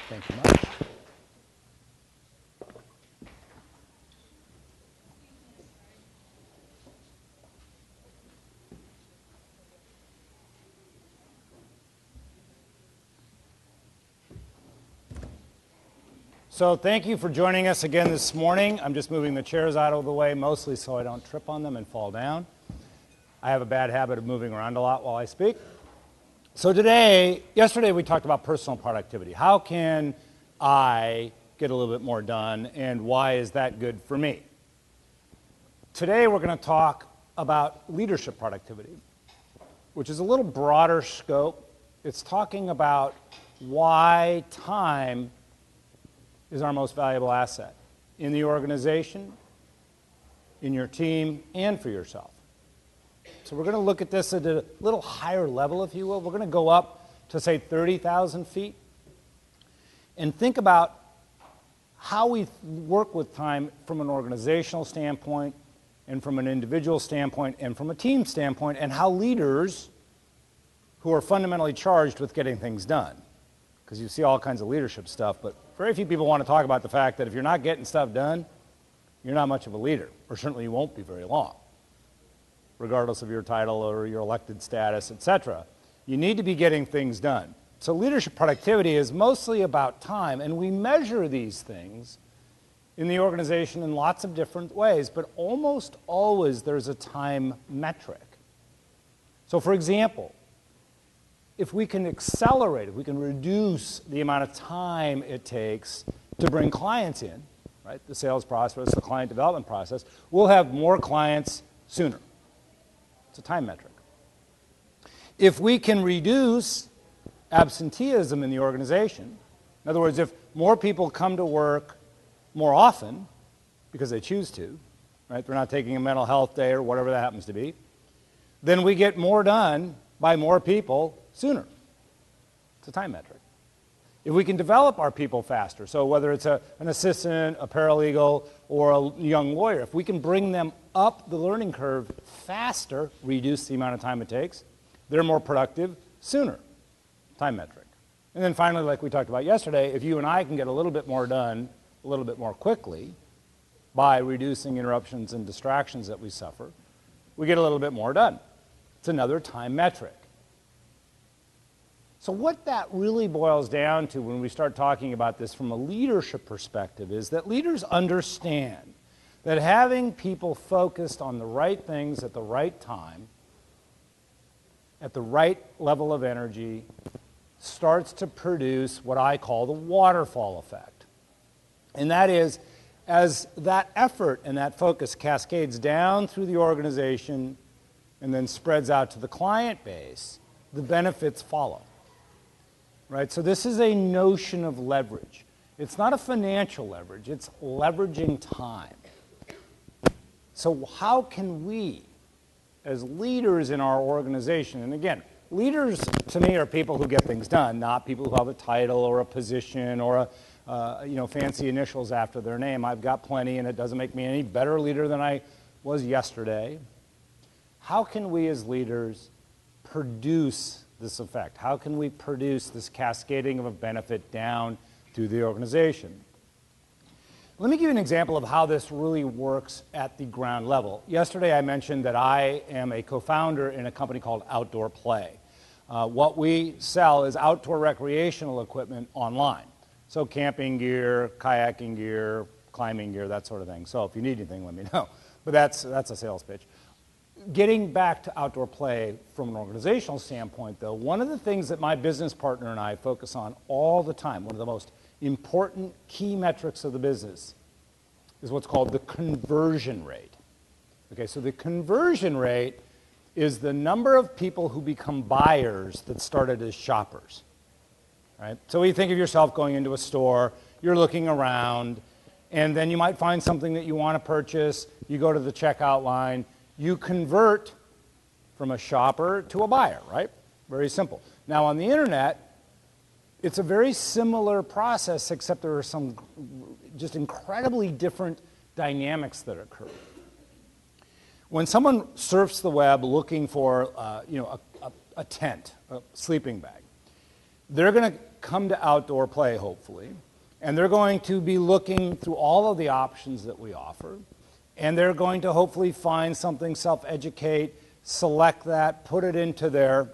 Thank you much. So thank you for joining us again this morning. I'm just moving the chairs out of the way, mostly so I don't trip on them and fall down. I have a bad habit of moving around a lot while I speak. So yesterday we talked about personal productivity. How can I get a little bit more done, and why is that good for me? Today we're going to talk about leadership productivity, which is a little broader scope. It's talking about why time is our most valuable asset in the organization, in your team, and for yourself. So we're going to look at this at a little higher level, if you will. We're going to go up to, say, 30,000 feet and think about how we work with time from an organizational standpoint and from an individual standpoint and from a team standpoint, and how leaders who are fundamentally charged with getting things done, because you see all kinds of leadership stuff, but very few people want to talk about the fact that if you're not getting stuff done, you're not much of a leader, or certainly you won't be very long, regardless of your title or your elected status, etc. You need to be getting things done. So leadership productivity is mostly about time, and we measure these things in the organization in lots of different ways, but almost always there's a time metric. So for example, if we can accelerate, if we can reduce the amount of time it takes to bring clients in, right, the sales process, the client development process, we'll have more clients sooner. It's a time metric. If we can reduce absenteeism in the organization, in other words, if more people come to work more often because they choose to, right, they're not taking a mental health day or whatever that happens to be, then we get more done by more people sooner. It's a time metric. If we can develop our people faster, so whether it's an assistant, a paralegal, or a young lawyer, if we can bring them up the learning curve faster, reduce the amount of time it takes, they're more productive sooner. Time metric. And then finally, like we talked about yesterday, if you and I can get a little bit more done a little bit more quickly by reducing interruptions and distractions that we suffer, we get a little bit more done. It's another time metric. So what that really boils down to when we start talking about this from a leadership perspective is that leaders understand that having people focused on the right things at the right time, at the right level of energy, starts to produce what I call the waterfall effect. And that is, as that effort and that focus cascades down through the organization and then spreads out to the client base, the benefits follow. Right? So this is a notion of leverage. It's not a financial leverage, it's leveraging time. So how can we, as leaders in our organization, and again, leaders to me are people who get things done, not people who have a title or a position or fancy initials after their name. I've got plenty, and it doesn't make me any better leader than I was yesterday. How can we as leaders produce this effect? How can we produce this cascading of a benefit down through the organization? Let me give you an example of how this really works at the ground level. Yesterday I mentioned that I am a co-founder in a company called Outdoor Play. What we sell is outdoor recreational equipment online. So camping gear, kayaking gear, climbing gear, that sort of thing. So if you need anything, let me know. But that's a sales pitch. Getting back to Outdoor Play from an organizational standpoint, though, one of the things that my business partner and I focus on all the time, one of the most important key metrics of the business, is what's called the conversion rate. Okay, so the conversion rate is the number of people who become buyers that started as shoppers. Right? So you think of yourself going into a store, you're looking around, and then you might find something that you want to purchase, you go to the checkout line, you convert from a shopper to a buyer, right? Very simple. Now on the internet, it's a very similar process, except there are some just incredibly different dynamics that occur. When someone surfs the web looking for a tent, a sleeping bag, they're going to come to Outdoor Play, hopefully, and they're going to be looking through all of the options that we offer, and they're going to hopefully find something, self-educate, select that, put it into their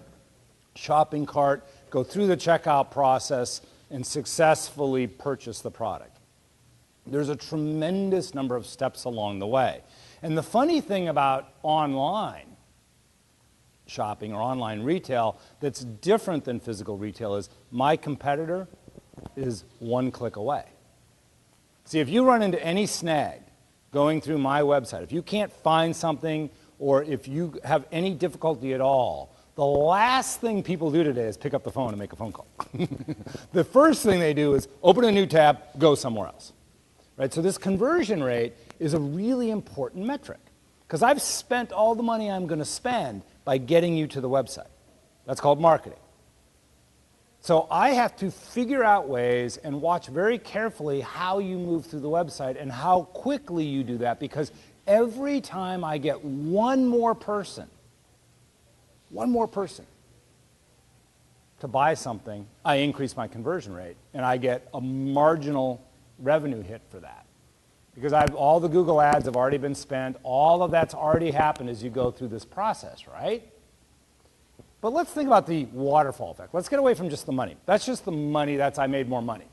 shopping cart, go through the checkout process, and successfully purchase the product. There's a tremendous number of steps along the way. And the funny thing about online shopping or online retail that's different than physical retail is my competitor is one click away. See, if you run into any snag going through my website, if you can't find something or if you have any difficulty at all, the last thing people do today is pick up the phone and make a phone call. The first thing they do is open a new tab, go somewhere else. Right? So this conversion rate is a really important metric because I've spent all the money I'm going to spend by getting you to the website. That's called marketing. So I have to figure out ways and watch very carefully how you move through the website and how quickly you do that, because every time I get one more person to buy something, I increase my conversion rate and I get a marginal revenue hit for that. Because all the Google ads have already been spent, all of that's already happened as you go through this process, right? But let's think about the waterfall effect. Let's get away from just the money. That's just the money, that's I made more money.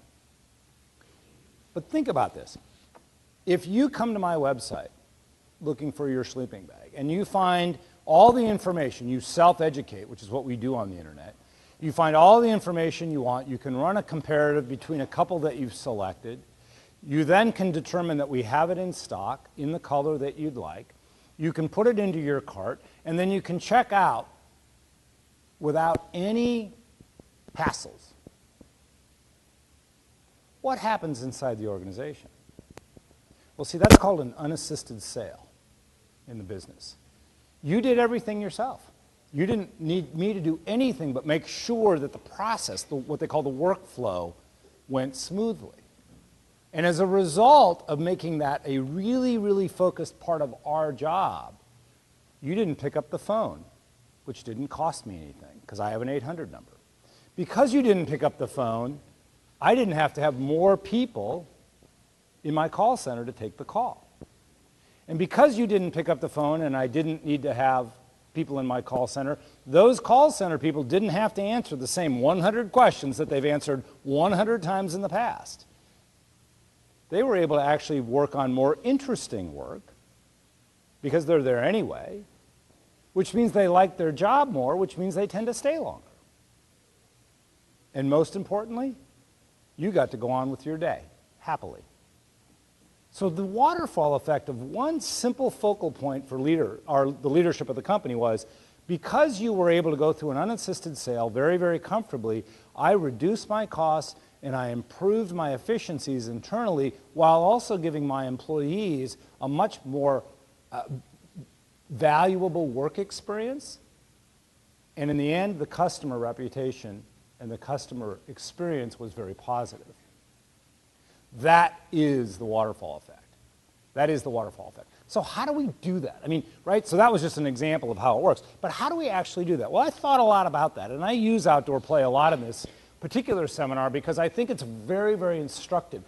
But think about this. If you come to my website looking for your sleeping bag and you find all the information, you self-educate, which is what we do on the internet, you find all the information you want, you can run a comparative between a couple that you've selected, you then can determine that we have it in stock in the color that you'd like. You can put it into your cart, and then you can check out without any hassles. What happens inside the organization? Well, see, that's called an unassisted sale in the business. You did everything yourself. You didn't need me to do anything but make sure that the process, what they call the workflow, went smoothly. And as a result of making that a really, really focused part of our job, you didn't pick up the phone, which didn't cost me anything, because I have an 800 number. Because you didn't pick up the phone, I didn't have to have more people in my call center to take the call. And because you didn't pick up the phone and I didn't need to have people in my call center, those call center people didn't have to answer the same 100 questions that they've answered 100 times in the past. They were able to actually work on more interesting work because they're there anyway, which means they like their job more, which means they tend to stay longer. And most importantly, you got to go on with your day happily. So the waterfall effect of one simple focal point for the leadership of the company was, because you were able to go through an unassisted sale very, very comfortably, I reduced my costs and I improved my efficiencies internally while also giving my employees a much more valuable work experience. And in the end, the customer reputation and the customer experience was very positive. That is the waterfall effect. That is the waterfall effect. So how do we do that? I mean, right, so that was just an example of how it works. But how do we actually do that? Well, I thought a lot about that, and I use Outdoor Play a lot in this particular seminar because I think it's very, very instructive.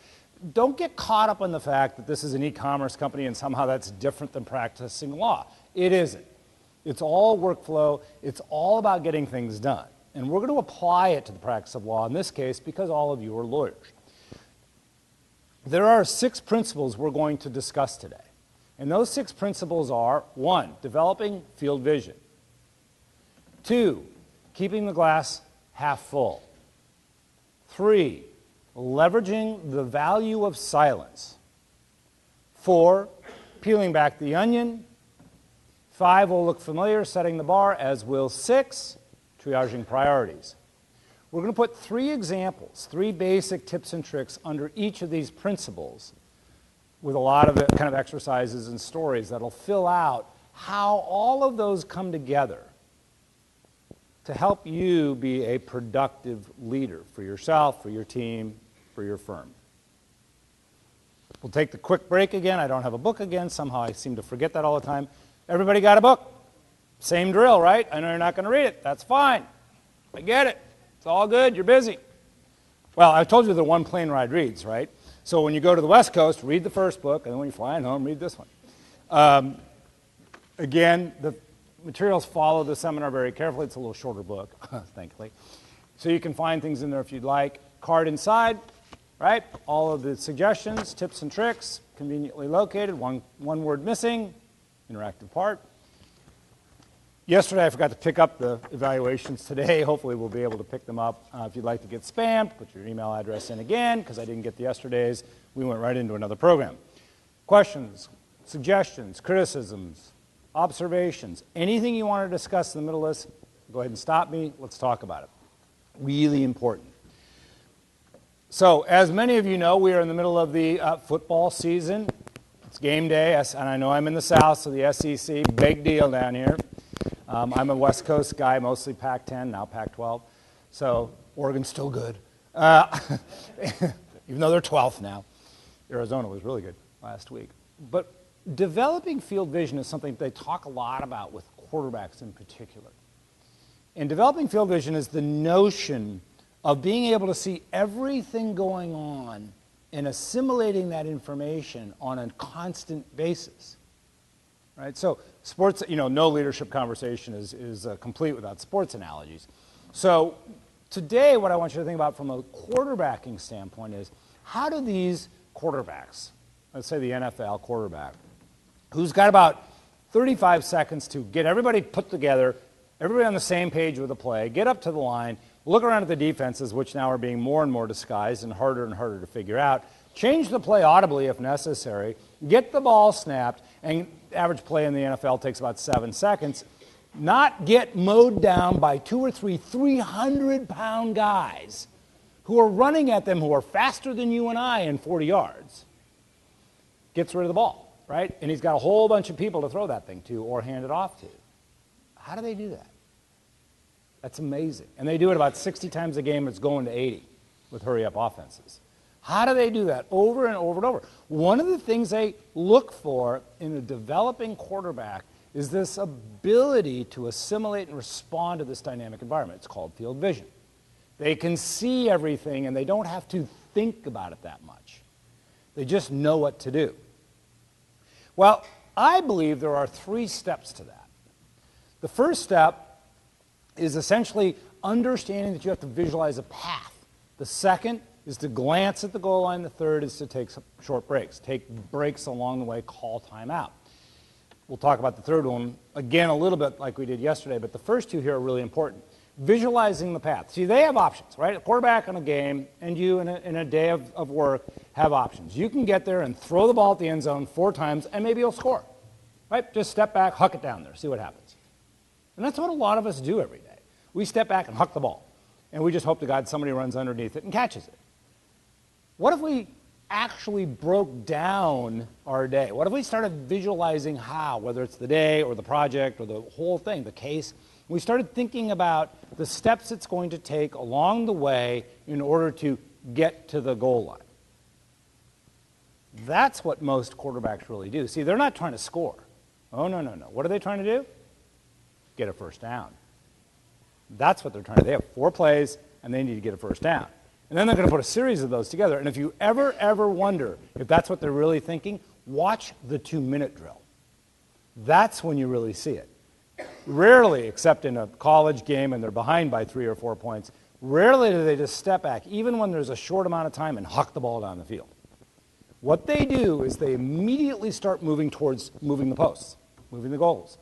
Don't get caught up on the fact that this is an e-commerce company and somehow that's different than practicing law. It isn't. It's all workflow. It's all about getting things done. And we're going to apply it to the practice of law in this case because all of you are lawyers. There are 6 principles we're going to discuss today. And those 6 principles are: 1, developing field vision. 2, keeping the glass half full. 3, leveraging the value of silence. 4, peeling back the onion. 5 will look familiar, setting the bar, as will 6, triaging priorities. We're going to put 3 examples, 3 basic tips and tricks under each of these principles with a lot of kind of exercises and stories that'll fill out how all of those come together to help you be a productive leader for yourself, for your team, for your firm. We'll take the quick break again. I don't have a book again. Somehow I seem to forget that all the time. Everybody got a book? Same drill, right? I know you're not going to read it. That's fine. I get it. It's all good. You're busy. Well, I told you the one plane ride reads, right? So when you go to the West Coast, read the first book, and then when you're flying home, read this one. Again, the materials follow the seminar very carefully. It's a little shorter book, thankfully. So you can find things in there if you'd like. Card inside, right? All of the suggestions, tips and tricks, conveniently located. One word missing, interactive part. Yesterday, I forgot to pick up the evaluations. Today, hopefully, we'll be able to pick them up. If you'd like to get spammed, put your email address in again, because I didn't get the yesterday's. We went right into another program. Questions, suggestions, criticisms, observations, anything you want to discuss in the middle of this, go ahead and stop me. Let's talk about it. Really important. So, as many of you know, we are in the middle of the football season. It's game day, and I know I'm in the South, so the SEC, big deal down here. I'm a West Coast guy, mostly Pac-10, now Pac-12. So Oregon's still good, even though they're 12th now. Arizona was really good last week. But developing field vision is something they talk a lot about with quarterbacks in particular. And developing field vision is the notion of being able to see everything going on and assimilating that information on a constant basis. Right? So sports, no leadership conversation is complete without sports analogies. So today what I want you to think about from a quarterbacking standpoint is how do these quarterbacks, let's say the NFL quarterback, who's got about 35 seconds to get everybody put together, everybody on the same page with the play, get up to the line, look around at the defenses, which now are being more and more disguised and harder to figure out, change the play audibly if necessary, get the ball snapped, and average play in the NFL takes about 7 seconds, not get mowed down by 2 or 3 300-pound guys who are running at them who are faster than you and I in 40 yards, gets rid of the ball, right? And he's got a whole bunch of people to throw that thing to or hand it off to. How do they do that? That's amazing. And they do it about 60 times a game. It's going to 80 with hurry-up offenses. How do they do that over and over and over? One of the things they look for in a developing quarterback is this ability to assimilate and respond to this dynamic environment. It's called field vision. They can see everything, and they don't have to think about it that much. They just know what to do. Well, I believe there are 3 steps to that. The first step is essentially understanding that you have to visualize a path. The second is to glance at the goal line. The third is to take some short breaks. Take breaks along the way, call timeout. We'll talk about the third one again a little bit like we did yesterday, but the first 2 here are really important. Visualizing the path. See, they have options, right? A quarterback in a game and you in a day of work have options. You can get there and throw the ball at the end zone 4 times and maybe you'll score, right? Just step back, huck it down there, see what happens. And that's what a lot of us do every day. We step back and huck the ball, and we just hope to God somebody runs underneath it and catches it. What if we actually broke down our day? What if we started visualizing how, whether it's the day or the project or the whole thing, the case, we started thinking about the steps it's going to take along the way in order to get to the goal line. That's what most quarterbacks really do. See, they're not trying to score. Oh, no. What are they trying to do? Get a first down. That's what they're trying to do. They have 4 plays, and they need to get a first down. And then they're going to put a series of those together. And if you ever wonder if that's what they're really thinking, watch the 2-minute drill. That's when you really see it. Rarely, except in a college game and they're behind by 3 or 4 points, rarely do they just step back, even when there's a short amount of time, and huck the ball down the field. What they do is they immediately start moving towards moving the posts, moving the goals.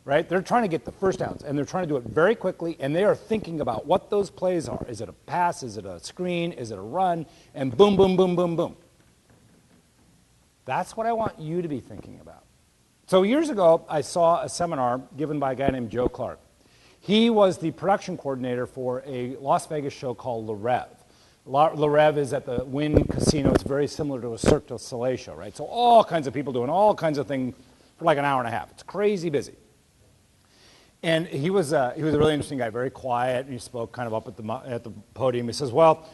Right? They're trying to get the first downs, and they're trying to do it very quickly, and they are thinking about what those plays are. Is it a pass? Is it a screen? Is it a run? And boom, boom, boom, boom, boom. That's what I want you to be thinking about. So years ago, I saw a seminar given by a guy named Joe Clark. He was the production coordinator for a Las Vegas show called Le Rev. Le Rev is at the Wynn Casino. It's very similar to a Cirque du Soleil show, right? So all kinds of people doing all kinds of things for like an hour and a half. It's crazy busy. And he was a really interesting guy, very quiet, and he spoke kind of up at the podium. He says, well,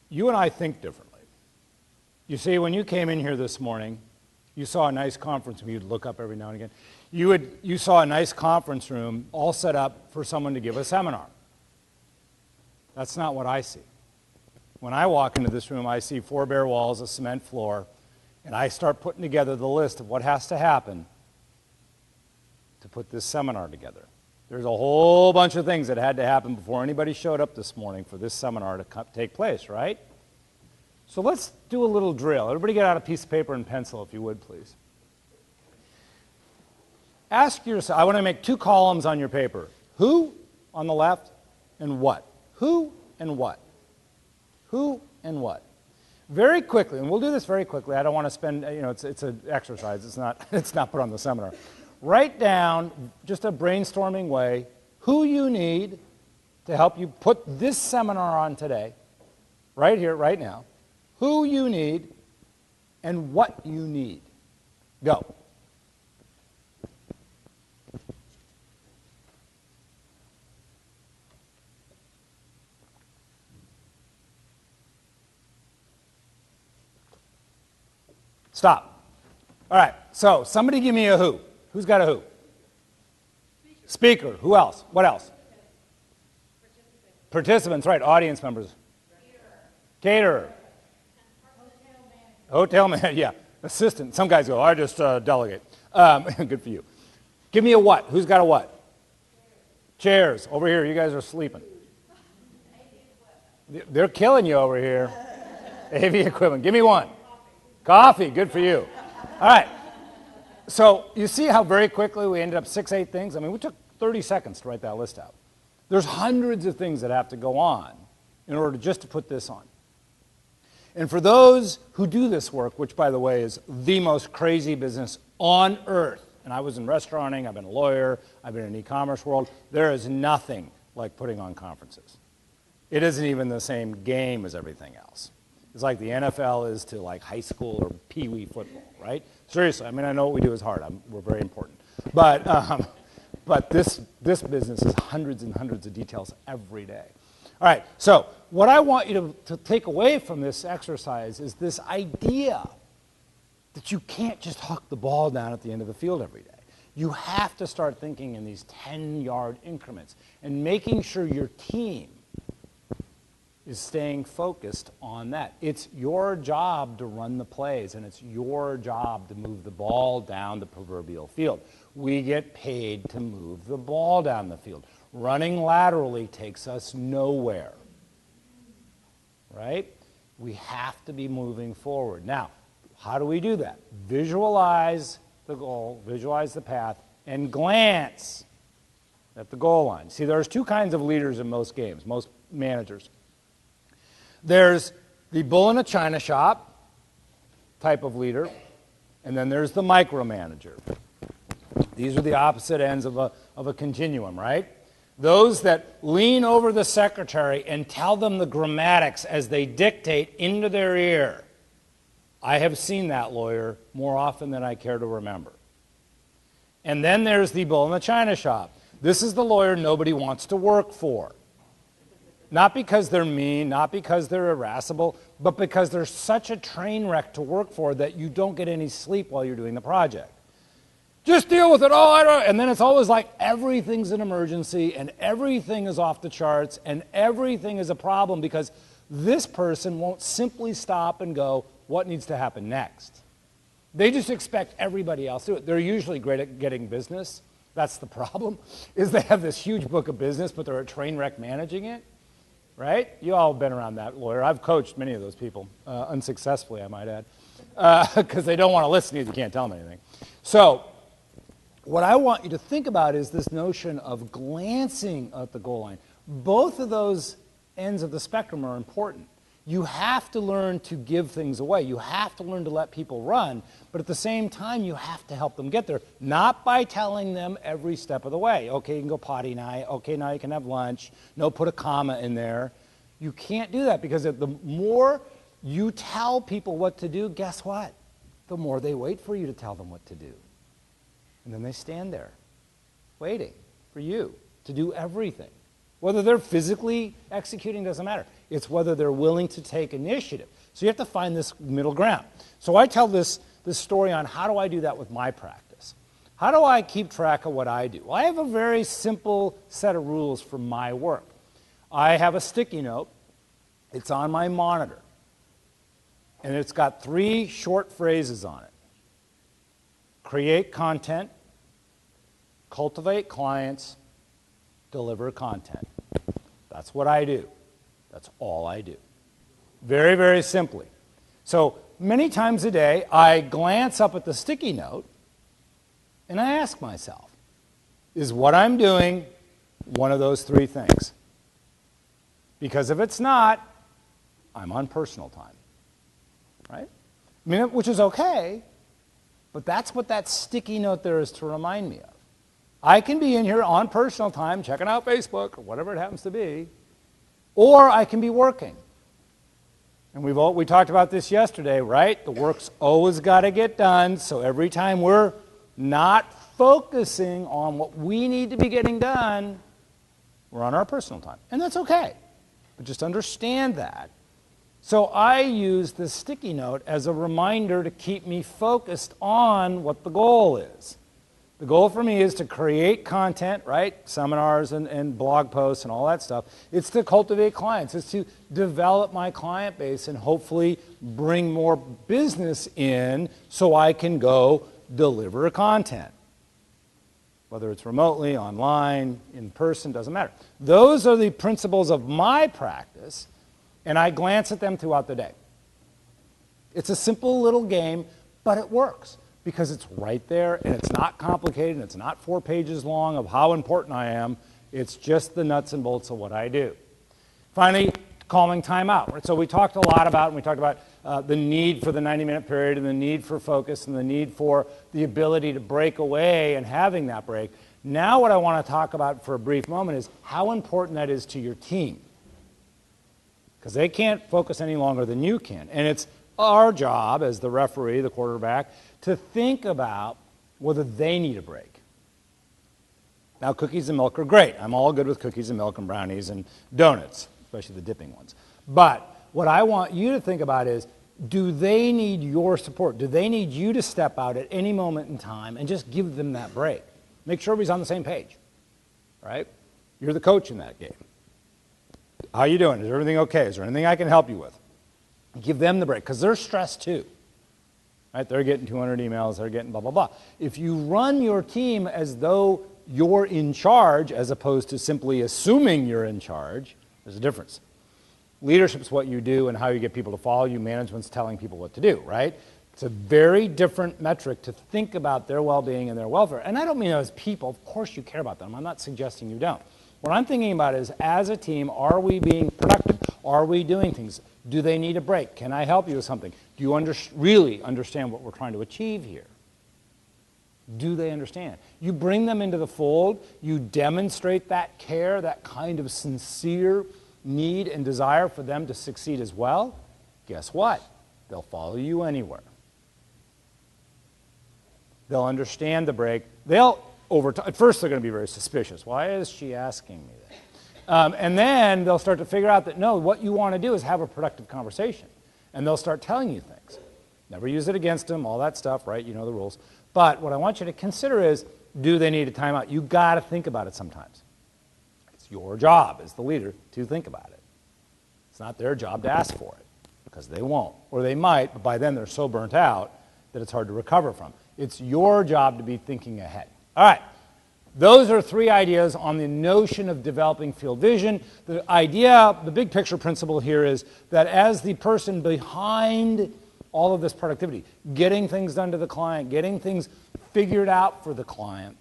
you and I think differently. You see, when you came in here this morning, you saw a nice conference room. You'd look up every now and again. You saw a nice conference room all set up for someone to give a seminar. That's not what I see. When I walk into this room, I see 4 bare walls, a cement floor, and I start putting together the list of what has to happen to put this seminar together. There's a whole bunch of things that had to happen before anybody showed up this morning for this seminar to take place, right? So let's do a little drill. Everybody get out a piece of paper and pencil, if you would, please. Ask yourself, I want to make 2 columns on your paper. Who on the left and what? Who and what? Who and what? Very quickly, and we'll do this very quickly. I don't want to spend, it's an exercise. It's not put on the seminar. Write down, just a brainstorming way, who you need to help you put this seminar on today, right here, right now, who you need, and what you need. Go. Stop. All right, so somebody give me a who. Who's got a who? Speaker. Who else? What else? Participants, right. Audience members. Caterer. Hotel manager, yeah. Assistant. Some guys go, I just delegate. Good for you. Give me a what. Who's got a what? Chairs. Over here, you guys are sleeping. They're killing you over here. AV equipment. Give me one. Coffee, good for you. All right. So you see how very quickly we ended up 6, 8 things? I mean, we took 30 seconds to write that list out. There's hundreds of things that have to go on in order just to put this on. And for those who do this work, which, by the way, is the most crazy business on earth, and I was in restauranting, I've been a lawyer, I've been in the e-commerce world, there is nothing like putting on conferences. It isn't even the same game as everything else. It's like the NFL is to like high school or pee-wee football, right? Seriously, I mean, I know what we do is hard. We're very important. But this business is hundreds and hundreds of details every day. All right, so what I want you to take away from this exercise is this idea that you can't just huck the ball down at the end of the field every day. You have to start thinking in these 10-yard increments and making sure your team is staying focused on that. It's your job to run the plays, and it's your job to move the ball down the proverbial field. We get paid to move the ball down the field. Running laterally takes us nowhere, right? We have to be moving forward. Now, how do we do that? Visualize the goal, visualize the path, and glance at the goal line. See, there's 2 kinds of leaders in most games, most managers. There's the bull in a china shop type of leader, and then there's the micromanager. These are the opposite ends of a continuum, right? Those that lean over the secretary and tell them the grammatics as they dictate into their ear. I have seen that, lawyer, more often than I care to remember. And then there's the bull in the china shop. This is the lawyer nobody wants to work for. Not because they're mean, not because they're irascible, but because they're such a train wreck to work for that you don't get any sleep while you're doing the project. Just deal with it. Oh, I don't. And then it's always like everything's an emergency and everything is off the charts and everything is a problem because this person won't simply stop and go, what needs to happen next? They just expect everybody else to do it. They're usually great at getting business. That's the problem, is they have this huge book of business, but they're a train wreck managing it. Right? You all have been around that lawyer. I've coached many of those people, unsuccessfully, I might add, because they don't want to listen because you can't tell them anything. So what I want you to think about is this notion of glancing at the goal line. Both of those ends of the spectrum are important. You have to learn to give things away. You have to learn to let people run, but at the same time, you have to help them get there, not by telling them every step of the way. Okay, you can go potty now. Okay, now you can have lunch. No, put a comma in there. You can't do that because the more you tell people what to do, guess what? The more they wait for you to tell them what to do. And then they stand there waiting for you to do everything. Whether they're physically executing doesn't matter. It's whether they're willing to take initiative. So you have to find this middle ground. So I tell this story on how do I do that with my practice. How do I keep track of what I do? Well, I have a very simple set of rules for my work. I have a sticky note It's on my monitor. And it's got 3 short phrases on it. Create content, cultivate clients, deliver content. That's what I do. That's all I do. Very, very simply. So many times a day, I glance up at the sticky note and I ask myself, is what I'm doing one of those 3 things? Because if it's not, I'm on personal time, right? I mean, which is okay, but that's what that sticky note there is to remind me of. I can be in here on personal time, checking out Facebook or whatever it happens to be, or I can be working. And we talked about this yesterday, right? The work's always got to get done, so every time we're not focusing on what we need to be getting done, we're on our personal time. And that's okay, but just understand that. So I use the sticky note as a reminder to keep me focused on what the goal is. The goal for me is to create content, right? Seminars and blog posts and all that stuff. It's to cultivate clients. It's to develop my client base and hopefully bring more business in so I can go deliver content. Whether it's remotely, online, in person, doesn't matter. Those are the principles of my practice, and I glance at them throughout the day. It's a simple little game, but it works because it's right there, and it's not complicated, and it's not 4 pages long of how important I am. It's just the nuts and bolts of what I do. Finally, calling time out. Right? So we talked a lot about, and we talked about the need for the 90-minute period and the need for focus and the need for the ability to break away and having that break. Now what I want to talk about for a brief moment is how important that is to your team. Because they can't focus any longer than you can. And it's our job as the referee, the quarterback, to think about whether they need a break. Now, cookies and milk are great. I'm all good with cookies and milk and brownies and donuts, especially the dipping ones. But what I want you to think about is, do they need your support? Do they need you to step out at any moment in time and just give them that break? Make sure everybody's on the same page, right? You're the coach in that game. How you doing? Is everything okay? Is there anything I can help you with? Give them the break, because they're stressed too. Right? They're getting 200 emails, they're getting blah, blah, blah. If you run your team as though you're in charge, as opposed to simply assuming you're in charge, there's a difference. Leadership's what you do and how you get people to follow you. Management's telling people what to do, right? It's a very different metric to think about their well-being and their welfare. And I don't mean as people. Of course you care about them. I'm not suggesting you don't. What I'm thinking about is, as a team, are we being productive? Are we doing things? Do they need a break? Can I help you with something? Do you really understand what we're trying to achieve here? Do they understand? You bring them into the fold, you demonstrate that care, that kind of sincere need and desire for them to succeed as well. Guess what? They'll follow you anywhere. They'll understand the break. At first they're going to be very suspicious. Why is she asking me that? And then they'll start to figure out that, no, what you want to do is have a productive conversation. And they'll start telling you things. Never use it against them, all that stuff, right? You know the rules. But what I want you to consider is, do they need a timeout? You've got to think about it sometimes. It's your job as the leader to think about it. It's not their job to ask for it, because they won't. Or they might, but by then they're so burnt out that it's hard to recover from. It's your job to be thinking ahead. All right. Those are 3 ideas on the notion of developing field vision. The idea, the big picture principle here is that as the person behind all of this productivity, getting things done to the client, getting things figured out for the client,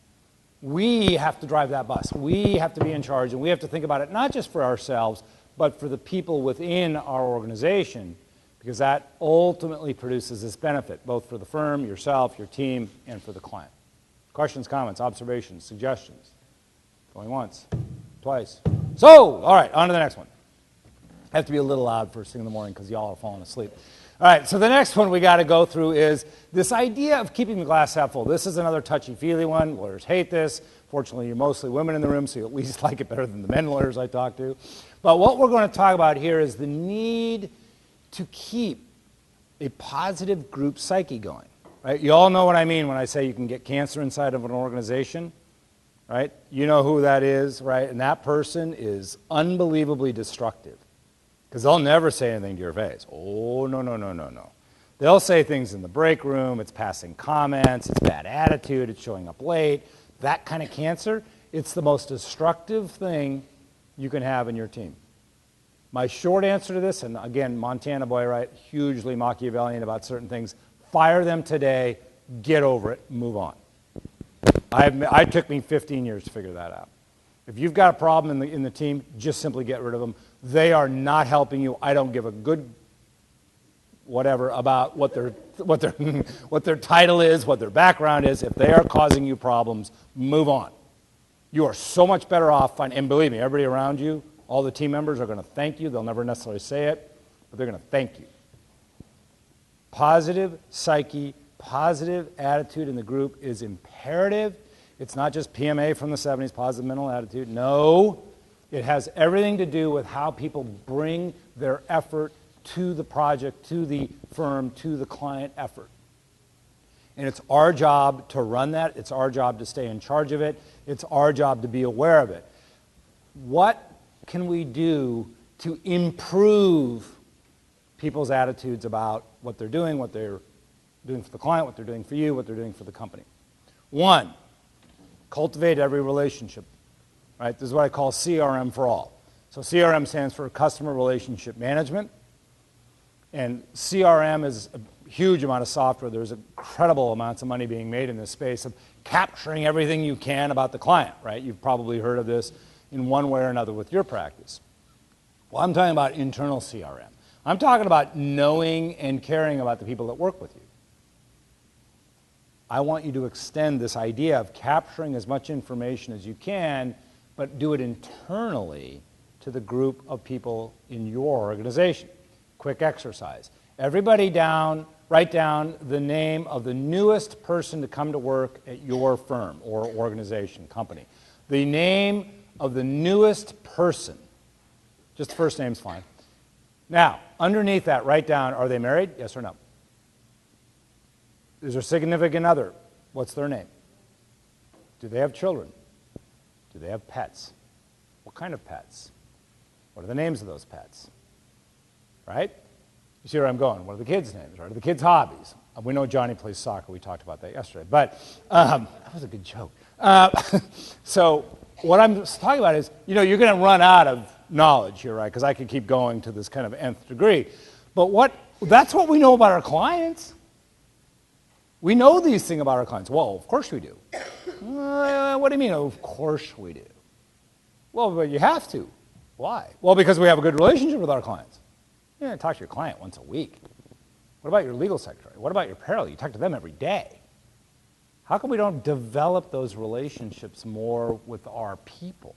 we have to drive that bus. We have to be in charge, and we have to think about it not just for ourselves, but for the people within our organization, because that ultimately produces this benefit, both for the firm, yourself, your team, and for the client. Questions, comments, observations, suggestions? Going once, twice. So, all right, on to the next one. I have to be a little loud first thing in the morning because y'all are falling asleep. All right, so the next one we got to go through is this idea of keeping the glass half full. This is another touchy-feely one. Lawyers hate this. Fortunately, you're mostly women in the room, so you at least like it better than the men lawyers I talk to. But what we're going to talk about here is the need to keep a positive group psyche going. Right? You all know what I mean when I say you can get cancer inside of an organization, right? You know who that is, right? And that person is unbelievably destructive. Because they'll never say anything to your face. Oh, no, no, no, no, no. They'll say things in the break room, it's passing comments, it's bad attitude, it's showing up late. That kind of cancer, it's the most destructive thing you can have in your team. My short answer to this, and again, Montana boy, right, hugely Machiavellian about certain things, fire them today, get over it, move on. It took me 15 years to figure that out. If you've got a problem in the team, just simply get rid of them. They are not helping you. I don't give a good whatever about what their title is, what their background is. If they are causing you problems, move on. You are so much better off, and believe me, everybody around you, all the team members are going to thank you. They'll never necessarily say it, but they're going to thank you. Positive psyche, positive attitude in the group is imperative. It's not just PMA from the 70s, positive mental attitude. No, it has everything to do with how people bring their effort to the project, to the firm, to the client effort. And it's our job to run that. It's our job to stay in charge of it. It's our job to be aware of it. What can we do to improve people's attitudes about what they're doing for the client, what they're doing for you, what they're doing for the company? One, cultivate every relationship. Right? This is what I call CRM for all. So CRM stands for Customer Relationship Management. And CRM is a huge amount of software. There's incredible amounts of money being made in this space of capturing everything you can about the client, right? You've probably heard of this in one way or another with your practice. Well, I'm talking about internal CRM. I'm talking about knowing and caring about the people that work with you. I want you to extend this idea of capturing as much information as you can, but do it internally to the group of people in your organization. Quick exercise. Everybody write down the name of the newest person to come to work at your firm or organization, company. The name of the newest person. Just the first name's fine. Now, underneath that, write down, are they married? Yes or no? Is there a significant other? What's their name? Do they have children? Do they have pets? What kind of pets? What are the names of those pets? Right? You see where I'm going. What are the kids' names? What are the kids' hobbies? We know Johnny plays soccer. We talked about that yesterday. But that was a good joke. So what I'm talking about is, you're going to run out of knowledge here, right? Because I could keep going to this kind of nth degree. But that's what we know about our clients. We know these things about our clients. Well, of course we do. What do you mean, of course we do? Well, but you have to. Why? Well, because we have a good relationship with our clients. You talk to your client once a week. What about your legal secretary? What about your paralegal? You talk to them every day. How come we don't develop those relationships more with our people?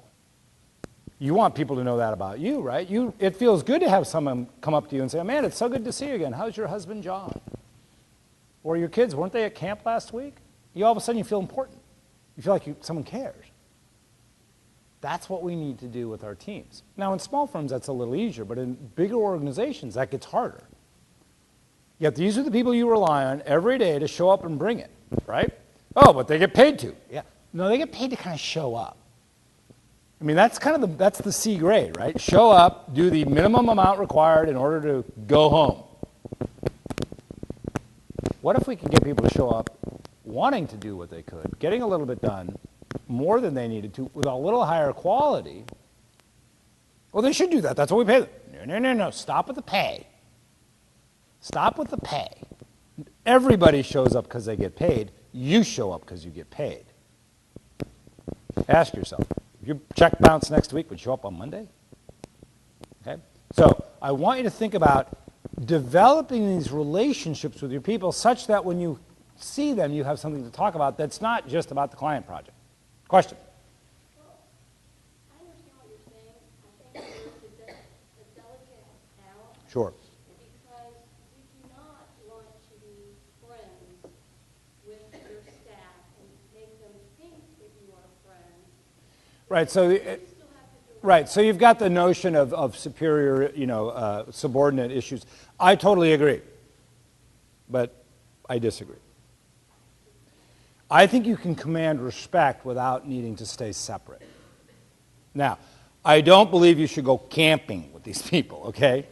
You want people to know that about you, right? It feels good to have someone come up to you and say, oh, man, it's so good to see you again. How's your husband, John? Or your kids, weren't they at camp last week? All of a sudden you feel important. You feel like someone cares. That's what we need to do with our teams. Now, in small firms, that's a little easier, but in bigger organizations, that gets harder. Yet these are the people you rely on every day to show up and bring it, right? Oh, but they get paid to. Yeah. No, they get paid to kind of show up. I mean, that's the C grade, right? Show up, do the minimum amount required in order to go home. What if we could get people to show up wanting to do what they could, getting a little bit done, more than they needed to, with a little higher quality? Well, they should do that. That's what we pay them. No. Stop with the pay. Stop with the pay. Everybody shows up because they get paid. You show up because you get paid. Ask yourself, if your check bounce next week, would you show up on Monday? Okay? So I want you to think about developing these relationships with your people such that when you see them, you have something to talk about that's not just about the client project. Question? Well, I understand what you're saying. I think there's a delicate balance. Sure. Because you do not want to be friends with your staff and make them think that you are friends. Right. So you've got the notion of superior, subordinate issues. I totally agree, but I disagree. I think you can command respect without needing to stay separate. Now, I don't believe you should go camping with these people, okay?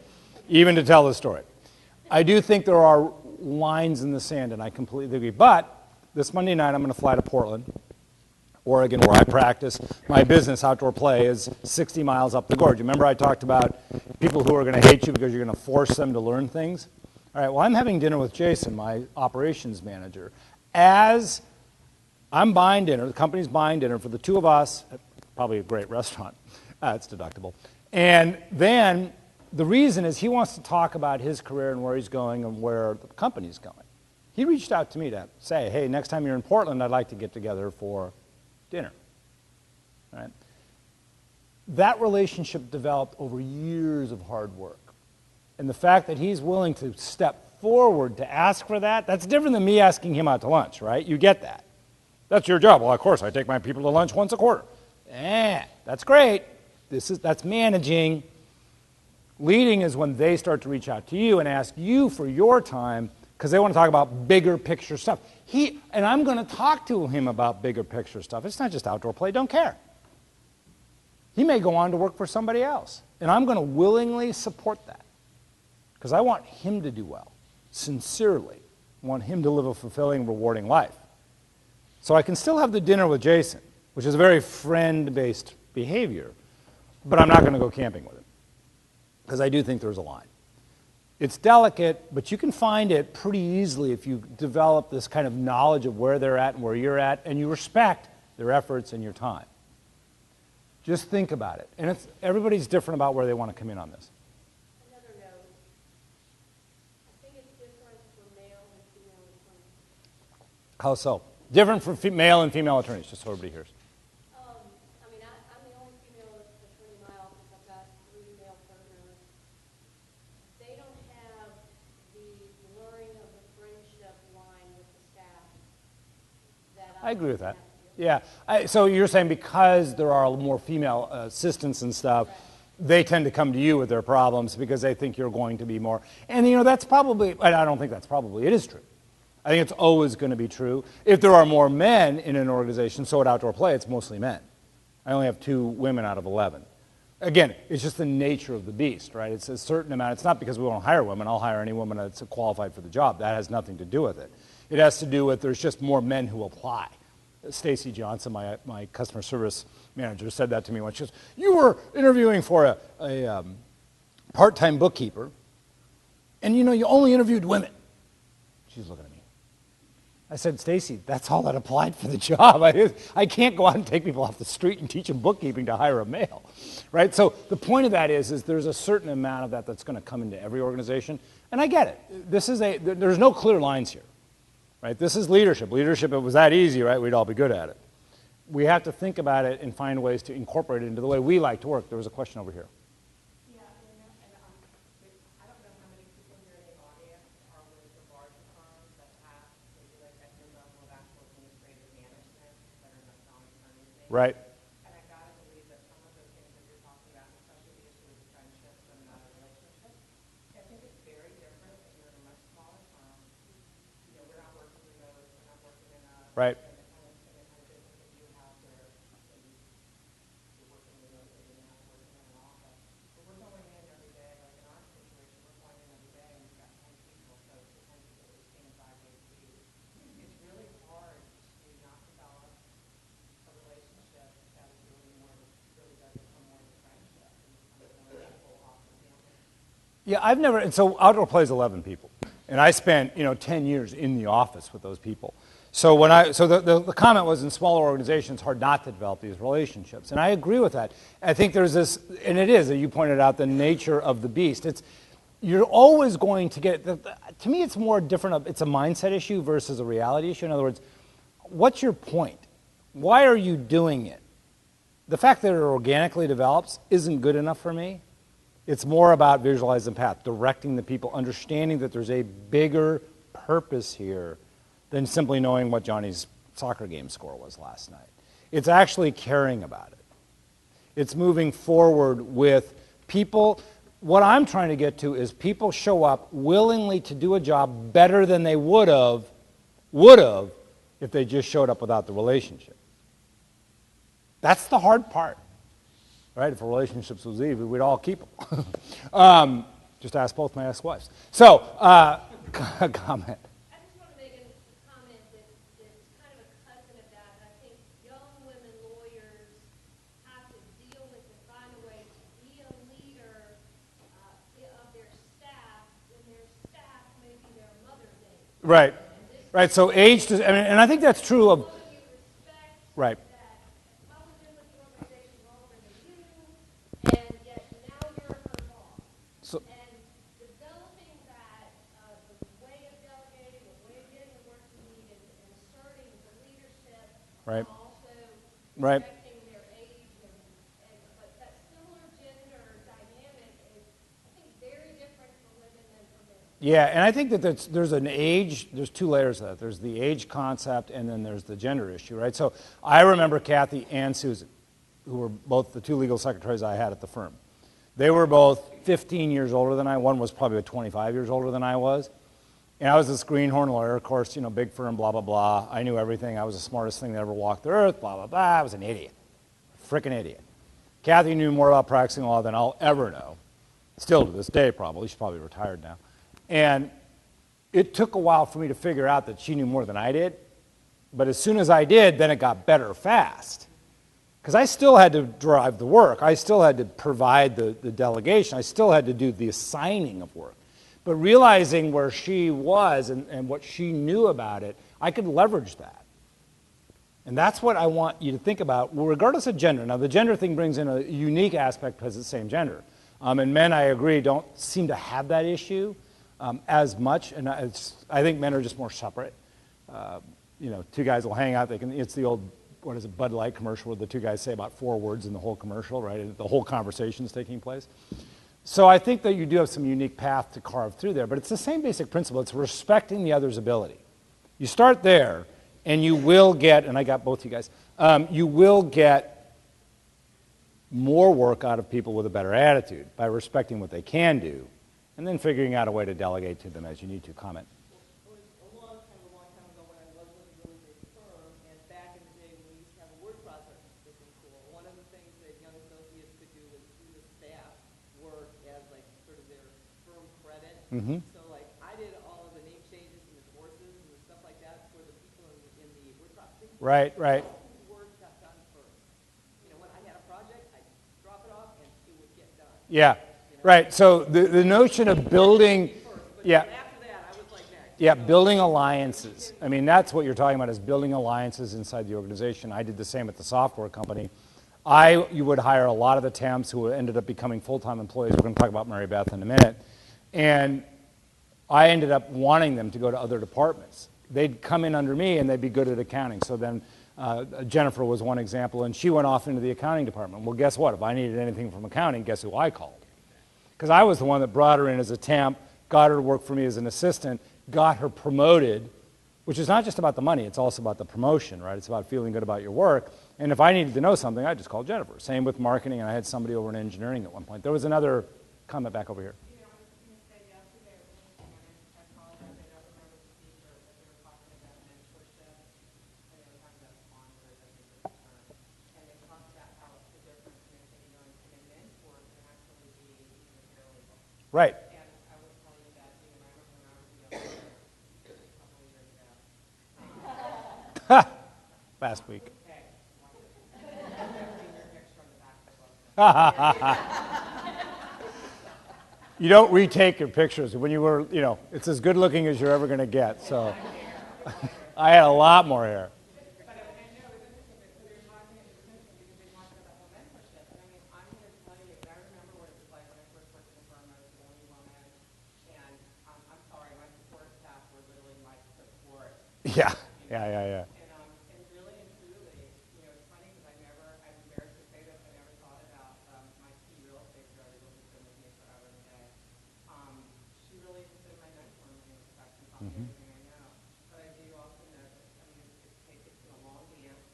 Even to tell the story. I do think there are lines in the sand, and I completely agree. But this Monday night, I'm going to fly to Portland, Oregon, where I practice. My business, Outdoor Play, is 60 miles up the gorge. Remember I talked about people who are going to hate you because you're going to force them to learn things? All right, well, I'm having dinner with Jason, my operations manager. As I'm buying dinner, the company's buying dinner for the two of us, at probably a great restaurant. It's deductible. And then the reason is he wants to talk about his career and where he's going and where the company's going. He reached out to me to say, hey, next time you're in Portland, I'd like to get together for dinner. Right? That relationship developed over years of hard work. And the fact that he's willing to step forward to ask for that, that's different than me asking him out to lunch, right? You get that. That's your job. Well, of course, I take my people to lunch once a quarter. That's great. That's managing. Leading is when they start to reach out to you and ask you for your time because they want to talk about bigger picture stuff. And I'm going to talk to him about bigger picture stuff. It's not just Outdoor Play. Don't care. He may go on to work for somebody else. And I'm going to willingly support that because I want him to do well, sincerely. I want him to live a fulfilling, rewarding life. So I can still have the dinner with Jason, which is a very friend-based behavior, but I'm not going to go camping with him because I do think there's a line. It's delicate, but you can find it pretty easily if you develop this kind of knowledge of where they're at and where you're at, and you respect their efforts and your time. Just think about it. And everybody's different about where they want to come in on this. Another note, I think it's different for male and female attorneys. How so? Different for male and female attorneys, just so everybody hears. I mean, I'm the only female attorney in my office. I've got 3 male partners. They don't have the blurring of the friendship line with the staff that I agree with that. have to do. Yeah. So you're saying because there are more female assistants and stuff, Right. they tend to come to you with their problems because they think you're going to be more. And, that's probably, I don't think that's probably, it is true. I think it's always going to be true. If there are more men in an organization, so at Outdoor Play, it's mostly men. I only have 2 women out of 11. Again, it's just the nature of the beast, right? It's a certain amount. It's not because we won't hire women. I'll hire any woman that's qualified for the job. That has nothing to do with it. It has to do with there's just more men who apply. Stacy Johnson, my customer service manager, said that to me once. She goes, you were interviewing for a part-time bookkeeper, and you only interviewed women. She's looking at me. I said, Stacy, that's all that applied for the job. I can't go out and take people off the street and teach them bookkeeping to hire a male, right? So the point of that is there's a certain amount of that that's going to come into every organization, and I get it. There's no clear lines here, right? This is leadership. Leadership, if it was that easy, right, we'd all be good at it. We have to think about it and find ways to incorporate it into the way we like to work. There was a question over here. Yeah, I don't know how many people here in the audience are with the larger firms that have maybe like at your level of actual administrative management that are not selling attorneys. Right. And I gotta believe that some of those things that you're talking about, especially the issue of friendships and relationships, I think it's very different if you're in a much smaller firm. We're not working remote, we're not working in a Right. in the kind of business that you have where you're working remotely and you're not working in an office. But we're going in every day, like in our situation, we're going in every day and we've got 10 people, so it's the 10 people that we've seen 5 days a week. It's really hard to not develop a relationship that is really does become more of a friendship and becomes more of a full awesome family. Yeah, I've never, and so Outdoor Play is 11 people. And I spent, 10 years in the office with those people. So the comment was in smaller organizations, it's hard not to develop these relationships. And I agree with that. I think there's this, and it is, you pointed out, the nature of the beast. You're always going to get, to me it's more different, it's a mindset issue versus a reality issue. In other words, what's your point? Why are you doing it? The fact that it organically develops isn't good enough for me. It's more about visualizing the path, directing the people, understanding that there's a bigger purpose here than simply knowing what Johnny's soccer game score was last night. It's actually caring about it. It's moving forward with people. What I'm trying to get to is people show up willingly to do a job better than they would have if they just showed up without the relationship. That's the hard part. right? If relationships was easy, we'd all keep them. Just ask both my ex-wives. So, comment. I just want to make a comment that's kind of a cousin of that. I think young women lawyers have to deal with and find a way to be a leader of their staff when their staff may be their mother's age. Right. Right. So age does, I mean, and I think that's true of, All of you respect right. that I was in with the organization longer than you, and yet now you're her boss. So, And developing that, the way of delegating, the way of getting the work you need, and asserting the leadership, Right. while also Right. respecting their age, but that similar gender dynamic is, I think, very different for women than for men. yeah, and I think that there's an age, there's two layers of that. There's the age concept, and then there's the gender issue, right? So I remember Kathy and Susan, who were both the two legal secretaries I had at the firm. They were both 15 years older than I. One was probably 25 years older than I was. And I was this greenhorn lawyer, of course, you know, big firm, blah, blah, blah. I knew everything. I was the smartest thing that ever walked the earth, blah, blah, blah. I was an idiot. Frickin' idiot. Kathy knew more about practicing law than I'll ever know. Still to this day, probably. She's probably retired now. And it took a while for me to figure out that she knew more than I did. But as soon as I did, then it got better fast. Because I still had to drive the work. I still had to provide the delegation. I still had to do the assigning of work. But realizing where she was and what she knew about it, I could leverage that. And that's what I want you to think about, regardless of gender. Now, the gender thing brings in a unique aspect because it's the same gender. And men, I agree, don't seem to have that issue as much. And I think men are just more separate. You know, two guys will hang out. It's the old, what is it, Bud Light commercial where the two guys say about 4 words in the whole commercial, right? And the whole conversation is taking place. So I think that you do have some unique path to carve through there. But it's the same basic principle. It's respecting the other's ability. You start there, and you will get, and I got both you guys, you will get more work out of people with a better attitude by respecting what they can do and then figuring out a way to delegate to them as you need to. Comment. A long time ago when I was with a really big firm, and back in the day when we used to have a word processing system tool, one of the things that young associates could do was do the staff work as like sort of their firm credit. So like I did all of the name changes and the divorces and the stuff like that for the people in the word processing. Right, right. All the work got done first. You know, when I had a project, I'd drop it off and it would get done. Yeah, right. So the notion of building, yeah. After that, I was like next. Yeah, building alliances. I mean, that's what you're talking about is building alliances inside the organization. I did the same at the software company. You would hire a lot of the temps who ended up becoming full-time employees. We're going to talk about Mary Beth in a minute. And I ended up wanting them to go to other departments. They'd come in under me and they'd be good at accounting. So then Jennifer was one example, and she went off into the accounting department. Well, guess what? If I needed anything from accounting, guess who I called? Because I was the one that brought her in as a temp, got her to work for me as an assistant, got her promoted, which is not just about the money, it's also about the promotion, right? It's about feeling good about your work. And if I needed to know something, I just called Jennifer. Same with marketing, and I had somebody over in engineering at one point. There was another comment back over here. You know, I was going to say yesterday, I apologize, I don't remember the speaker, but they were talking about mentorship, and they were talking about sponsors, I think was the term. And they talked about how it's the difference in, you know, and a mentor can actually be even a paralegal. Right. And I will tell you that, you know, I remember when I was younger, a couple of years ago. Last week. Hey, watch it. I've seen your picture on the back of the book. You don't retake your pictures. When you were, you know, it's as good looking as you're ever going to get. So I had a lot more hair. But I know it was interesting because they were talking, it was interesting because they talked about the whole mentorship. And I mean, I'm going to tell you, I remember what it was like when I first worked in the firm. I was the only woman, and I'm sorry, my support staff were literally my support. Yeah, yeah. And really and truly, you know, it's funny because I'm embarrassed to say this, I never thought about my key real estate paralegal who's been with me forever and a day. She really has been my mentor in many respects and taught me everything I know. But I do also know that, I mean, it's been a long dance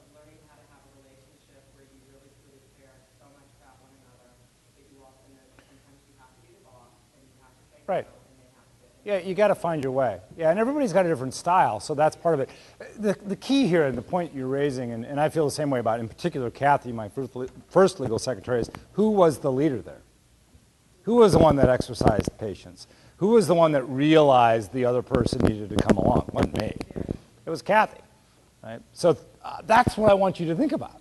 of learning how to have a relationship where you really truly care so much about one another that you also know that sometimes you have to be the boss and you have to say Right. no and they have to, and Yeah, you got to find your way. Yeah, and everybody's got a different style, so that's part of it. The key here, and the point you're raising, and I feel the same way about it, in particular Kathy, my first legal secretary, is who was the leader there? Who was the one that exercised patience? Who was the one that realized the other person needed to come along? It wasn't me. It was Kathy. Right? So that's what I want you to think about.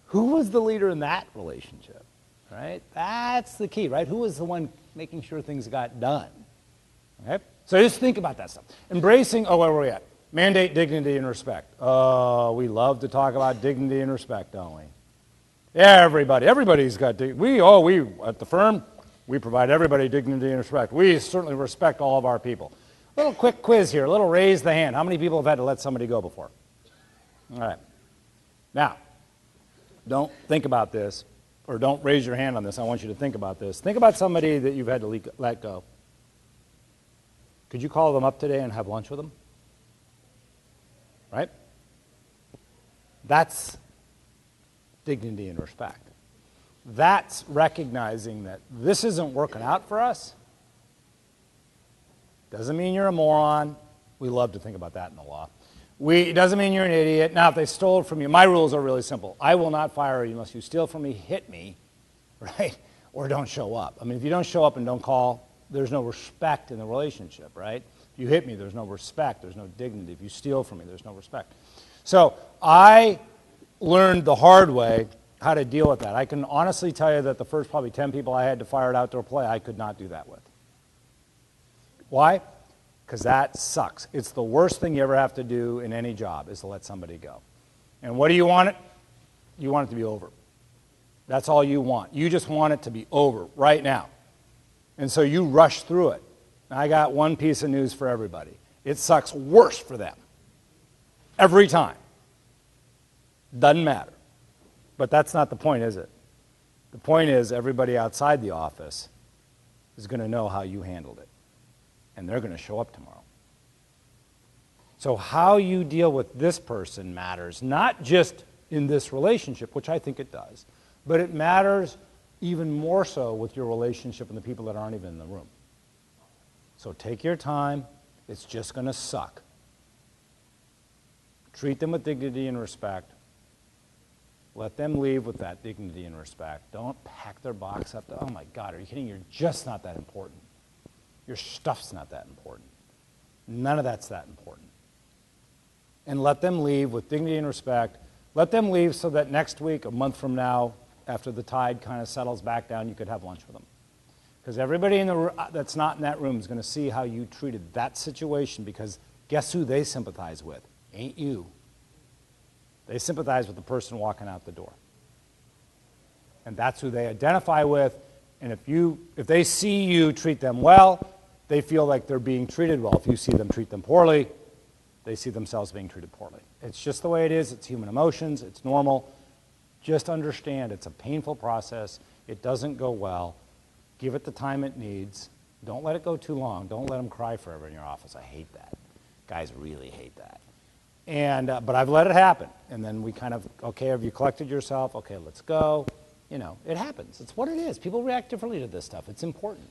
Who was the leader in that relationship? Right? That's the key, right? Who was the one making sure things got done? Okay? So just think about that stuff. Embracing, where were we at? Mandate dignity and respect. Oh, we love to talk about dignity and respect, don't we? Everybody's got dignity. We at the firm, we provide everybody dignity and respect. We certainly respect all of our people. A little quick quiz here, a little raise the hand. How many people have had to let somebody go before? All right. Now, don't think about this, or don't raise your hand on this. I want you to think about this. Think about somebody that you've had to let go. Could you call them up today and have lunch with them? Right? That's dignity and respect. That's recognizing that this isn't working out for us. Doesn't mean you're a moron. We love to think about that in the law. It doesn't mean you're an idiot. Now, if they stole it from you, my rules are really simple. I will not fire you unless you steal from me, hit me, right? Or don't show up. I mean, if you don't show up and don't call, there's no respect in the relationship, right? If you hit me, there's no respect. There's no dignity. If you steal from me, there's no respect. So I learned the hard way how to deal with that. I can honestly tell you that the first probably 10 people I had to fire at outdoor play, I could not do that with. Why? Because that sucks. It's the worst thing you ever have to do in any job is to let somebody go. And what do you want it? You want it to be over. That's all you want. You just want it to be over right now. And so you rush through it. Now, I got one piece of news for everybody. It sucks worse for them. Every time. Doesn't matter. But that's not the point, is it? The point is everybody outside the office is going to know how you handled it. And they're going to show up tomorrow. So how you deal with this person matters, not just in this relationship, which I think it does, but it matters even more so with your relationship and the people that aren't even in the room. So take your time. It's just going to suck. Treat them with dignity and respect. Let them leave with that dignity and respect. Don't pack their box up. Oh my God, are you kidding? You're just not that important. Your stuff's not that important. None of that's that important. And let them leave with dignity and respect. Let them leave so that next week, a month from now, after the tide kind of settles back down, you could have lunch with them. Because everybody in the that's not in that room is going to see how you treated that situation, because guess who they sympathize with? Ain't you. They sympathize with the person walking out the door. And that's who they identify with. And if they see you treat them well, they feel like they're being treated well. If you see them treat them poorly, they see themselves being treated poorly. It's just the way it is. It's human emotions. It's normal. Just understand it's a painful process. It doesn't go well. Give it the time it needs. Don't let it go too long. Don't let them cry forever in your office. I hate that. Guys really hate that. But I've let it happen. And then we kind of, okay, have you collected yourself? Okay, let's go. You know, it happens. It's what it is. People react differently to this stuff. It's important.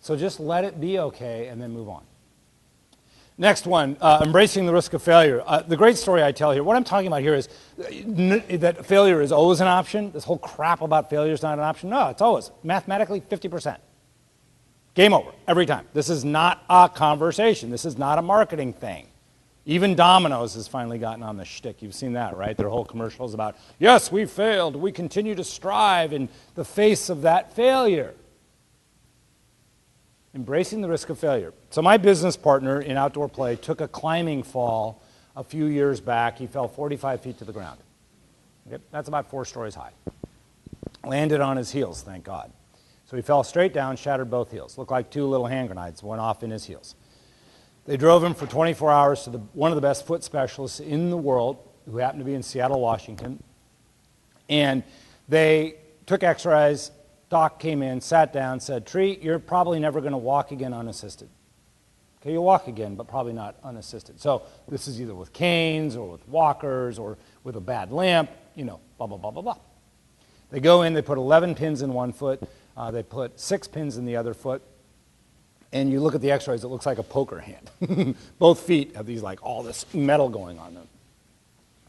So just let it be okay and then move on. Next one, embracing the risk of failure. The great story I tell here, what I'm talking about here is that failure is always an option. This whole crap about failure is not an option. No, it's always, mathematically, 50%. Game over, every time. This is not a conversation. This is not a marketing thing. Even Domino's has finally gotten on the shtick. You've seen that, right? Their whole commercial is about, yes, we failed. We continue to strive in the face of that failure. Embracing the risk of failure. So my business partner in outdoor play took a climbing fall a few years back. He fell 45 feet to the ground. Okay? That's about 4 stories high. Landed on his heels, thank God. So he fell straight down, shattered both heels. Looked like 2 little hand grenades went off in his heels. They drove him for 24 hours to one of the best foot specialists in the world, who happened to be in Seattle, Washington. And they took x-rays. Doc came in, sat down, said, Tree, you're probably never going to walk again unassisted. Okay, you'll walk again, but probably not unassisted. So this is either with canes or with walkers or with a bad limp, you know, blah, blah, blah, blah, blah. They go in, they put 11 pins in one foot. They put 6 pins in the other foot. and you look at the x-rays, it looks like a poker hand. Both feet have these like all this metal going on them.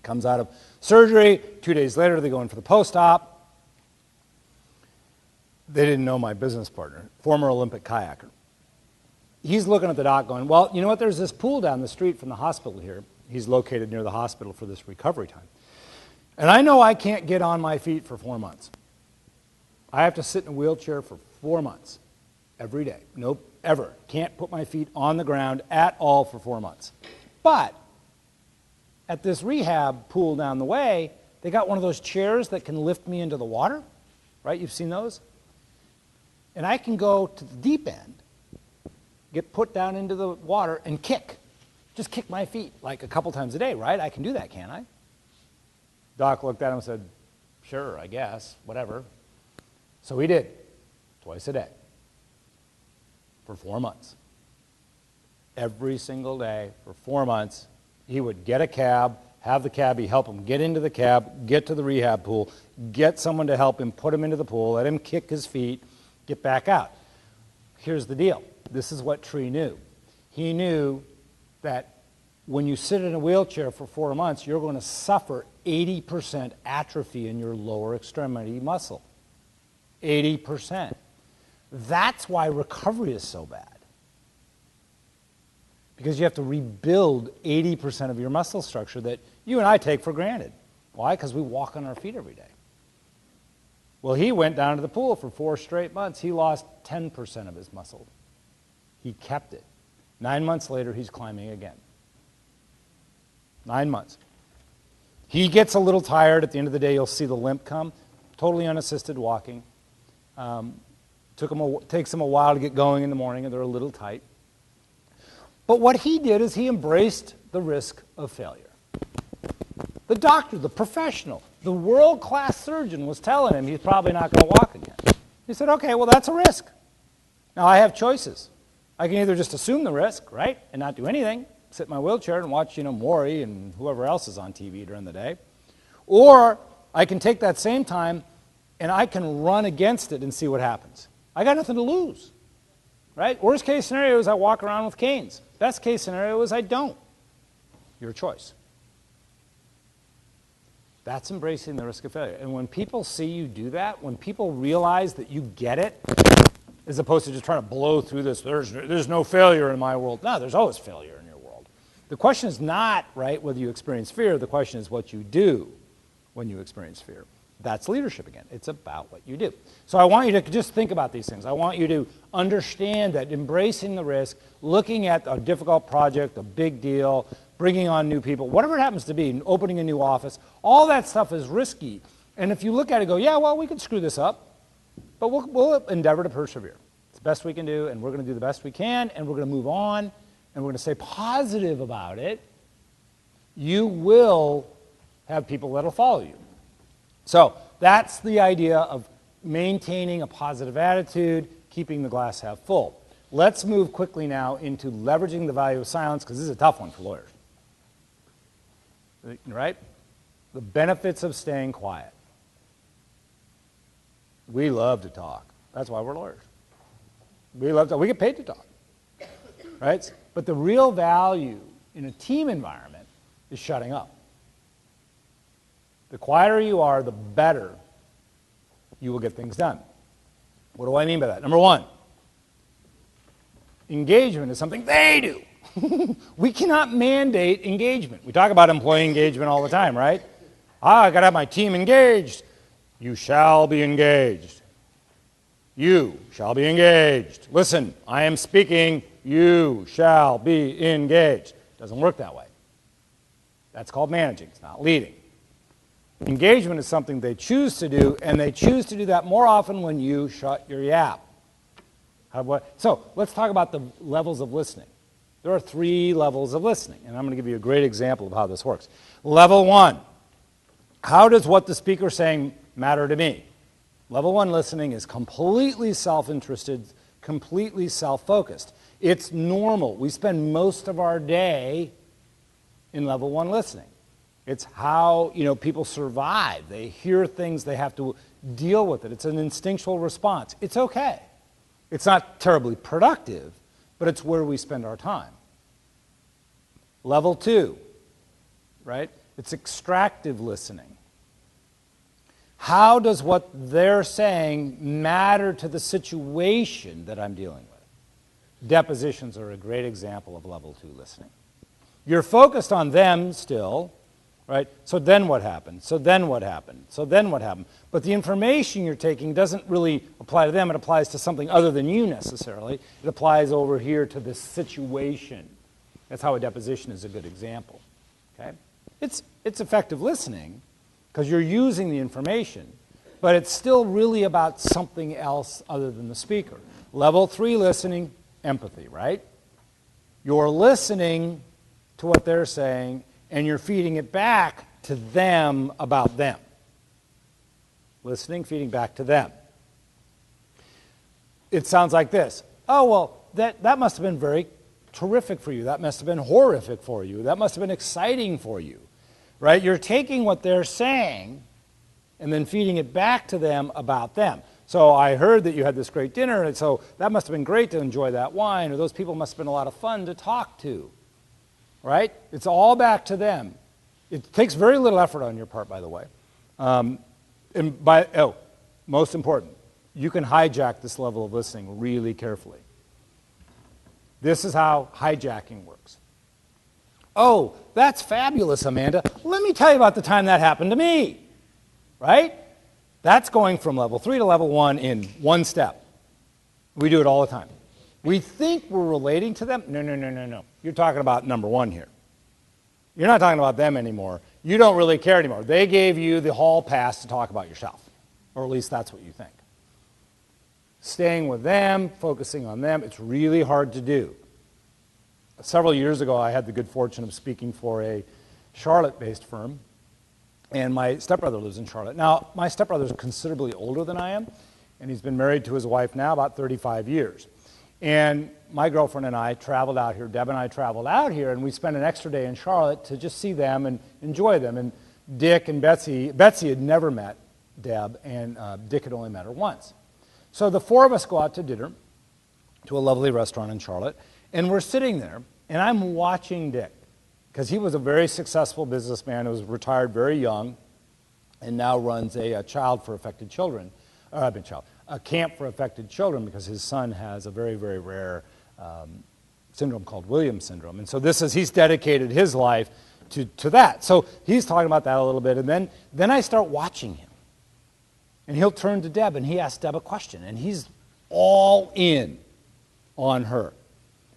Comes out of surgery, 2 days later they go in for the post-op. They didn't know my business partner, former Olympic kayaker. He's looking at the doc going, well, you know what, there's this pool down the street from the hospital here. He's located near the hospital for this recovery time. And I know I can't get on my feet for 4 months. I have to sit in a wheelchair for 4 months, every day. Nope, ever. Can't put my feet on the ground at all for 4 months. But at this rehab pool down the way, they got one of those chairs that can lift me into the water, right? You've seen those? And I can go to the deep end, get put down into the water, and kick. Just kick my feet like a couple times a day, right? I can do that, can't I? Doc looked at him and said, sure, I guess, whatever. So he did, twice a day, for 4 months. Every single day for 4 months, he would get a cab, have the cabbie help him get into the cab, get to the rehab pool, get someone to help him put him into the pool, let him kick his feet, get back out. Here's the deal. This is what Tree knew. He knew that when you sit in a wheelchair for 4 months, you're going to suffer 80% atrophy in your lower extremity muscle. 80%. That's why recovery is so bad. Because you have to rebuild 80% of your muscle structure that you and I take for granted. Why? Because we walk on our feet every day. Well, he went down to the pool for 4 straight months. He lost 10% of his muscle. He kept it. 9 months later, he's climbing again. 9 months. He gets a little tired. At the end of the day, you'll see the limp come. Totally unassisted walking. Takes him a while to get going in the morning, and they're a little tight. But what he did is he embraced the risk of failure. The doctor, the professional, the world-class surgeon was telling him he's probably not going to walk again. He said, okay, well, that's a risk. Now, I have choices. I can either just assume the risk, right, and not do anything, sit in my wheelchair and watch, Maury and whoever else is on TV during the day, or I can take that same time and I can run against it and see what happens. I got nothing to lose, right? Worst case scenario is I walk around with canes. Best case scenario is I don't. Your choice. That's embracing the risk of failure. And when people see you do that, when people realize that you get it, as opposed to just trying to blow through this, there's no failure in my world. No, there's always failure in your world. The question is not, right, whether you experience fear. The question is what you do when you experience fear. That's leadership again. It's about what you do. So I want you to just think about these things. I want you to understand that embracing the risk, looking at a difficult project, a big deal, bringing on new people, whatever it happens to be, opening a new office, all that stuff is risky. And if you look at it and go, yeah, well, we could screw this up, but we'll endeavor to persevere. It's the best we can do, and we're going to do the best we can, and we're going to move on, and we're going to stay positive about it. You will have people that will follow you. So that's the idea of maintaining a positive attitude, keeping the glass half full. Let's move quickly now into leveraging the value of silence, because this is a tough one for lawyers. Right? The benefits of staying quiet. We love to talk. That's why we're lawyers. We love to, we get paid to talk. Right? But the real value in a team environment is shutting up. The quieter you are, the better you will get things done. What do I mean by that? Number one, engagement is something they do. We cannot mandate engagement. We talk about employee engagement all the time, right? I got to have my team engaged. You shall be engaged. You shall be engaged. Listen, I am speaking. You shall be engaged. Doesn't work that way. That's called managing. It's not leading. Engagement is something they choose to do, and they choose to do that more often when you shut your yap. So let's talk about the levels of listening. There are 3 levels of listening, and I'm going to give you a great example of how this works. Level 1, how does what the speaker is saying matter to me? Level 1 listening is completely self-interested, completely self-focused. It's normal. We spend most of our day in level 1 listening. It's how, people survive. They hear things, they have to deal with it. It's an instinctual response. It's okay. It's not terribly productive, but it's where we spend our time. Level 2, right? It's extractive listening. How does what they're saying matter to the situation that I'm dealing with? Depositions are a great example of level 2 listening. You're focused on them still, right? So then what happened? So then what happened? So then what happened? But the information you're taking doesn't really apply to them. It applies to something other than you necessarily. It applies over here to this situation. That's how a deposition is a good example. Okay? It's effective listening because you're using the information, but it's still really about something else other than the speaker. Level 3 listening, empathy, right? You're listening to what they're saying, and you're feeding it back to them about them. Listening, feeding back to them. It sounds like this. Oh, well, that must have been very terrific for you. That must have been horrific for you. That must have been exciting for you. Right? You're taking what they're saying and then feeding it back to them about them. So I heard that you had this great dinner, and so that must have been great to enjoy that wine, or those people must have been a lot of fun to talk to. Right? It's all back to them. It takes very little effort on your part, by the way. Most important, you can hijack this level of listening really carefully. This is how hijacking works. Oh, that's fabulous, Amanda. Let me tell you about the time that happened to me. Right? That's going from level 3 to level 1 in one step. We do it all the time. We think we're relating to them. No. You're talking about number 1 here. You're not talking about them anymore. You don't really care anymore. They gave you the hall pass to talk about yourself. Or at least that's what you think. Staying with them, focusing on them, it's really hard to do. Several years ago, I had the good fortune of speaking for a Charlotte-based firm, and my stepbrother lives in Charlotte. Now, my stepbrother is considerably older than I am, and he's been married to his wife now about 35 years. And my girlfriend and I traveled out here, Deb and I traveled out here, and we spent an extra day in Charlotte to just see them and enjoy them. And Dick and Betsy had never met Deb, and Dick had only met her once. So the 4 of us go out to dinner to a lovely restaurant in Charlotte, and we're sitting there, and I'm watching Dick, because he was a very successful businessman who was retired very young and now runs a child for affected children, a camp for affected children, because his son has a very, very rare syndrome called Williams syndrome. And so he's dedicated his life to that. So he's talking about that a little bit, and then I start watching him. And he'll turn to Deb, and he asks Deb a question, and he's all in on her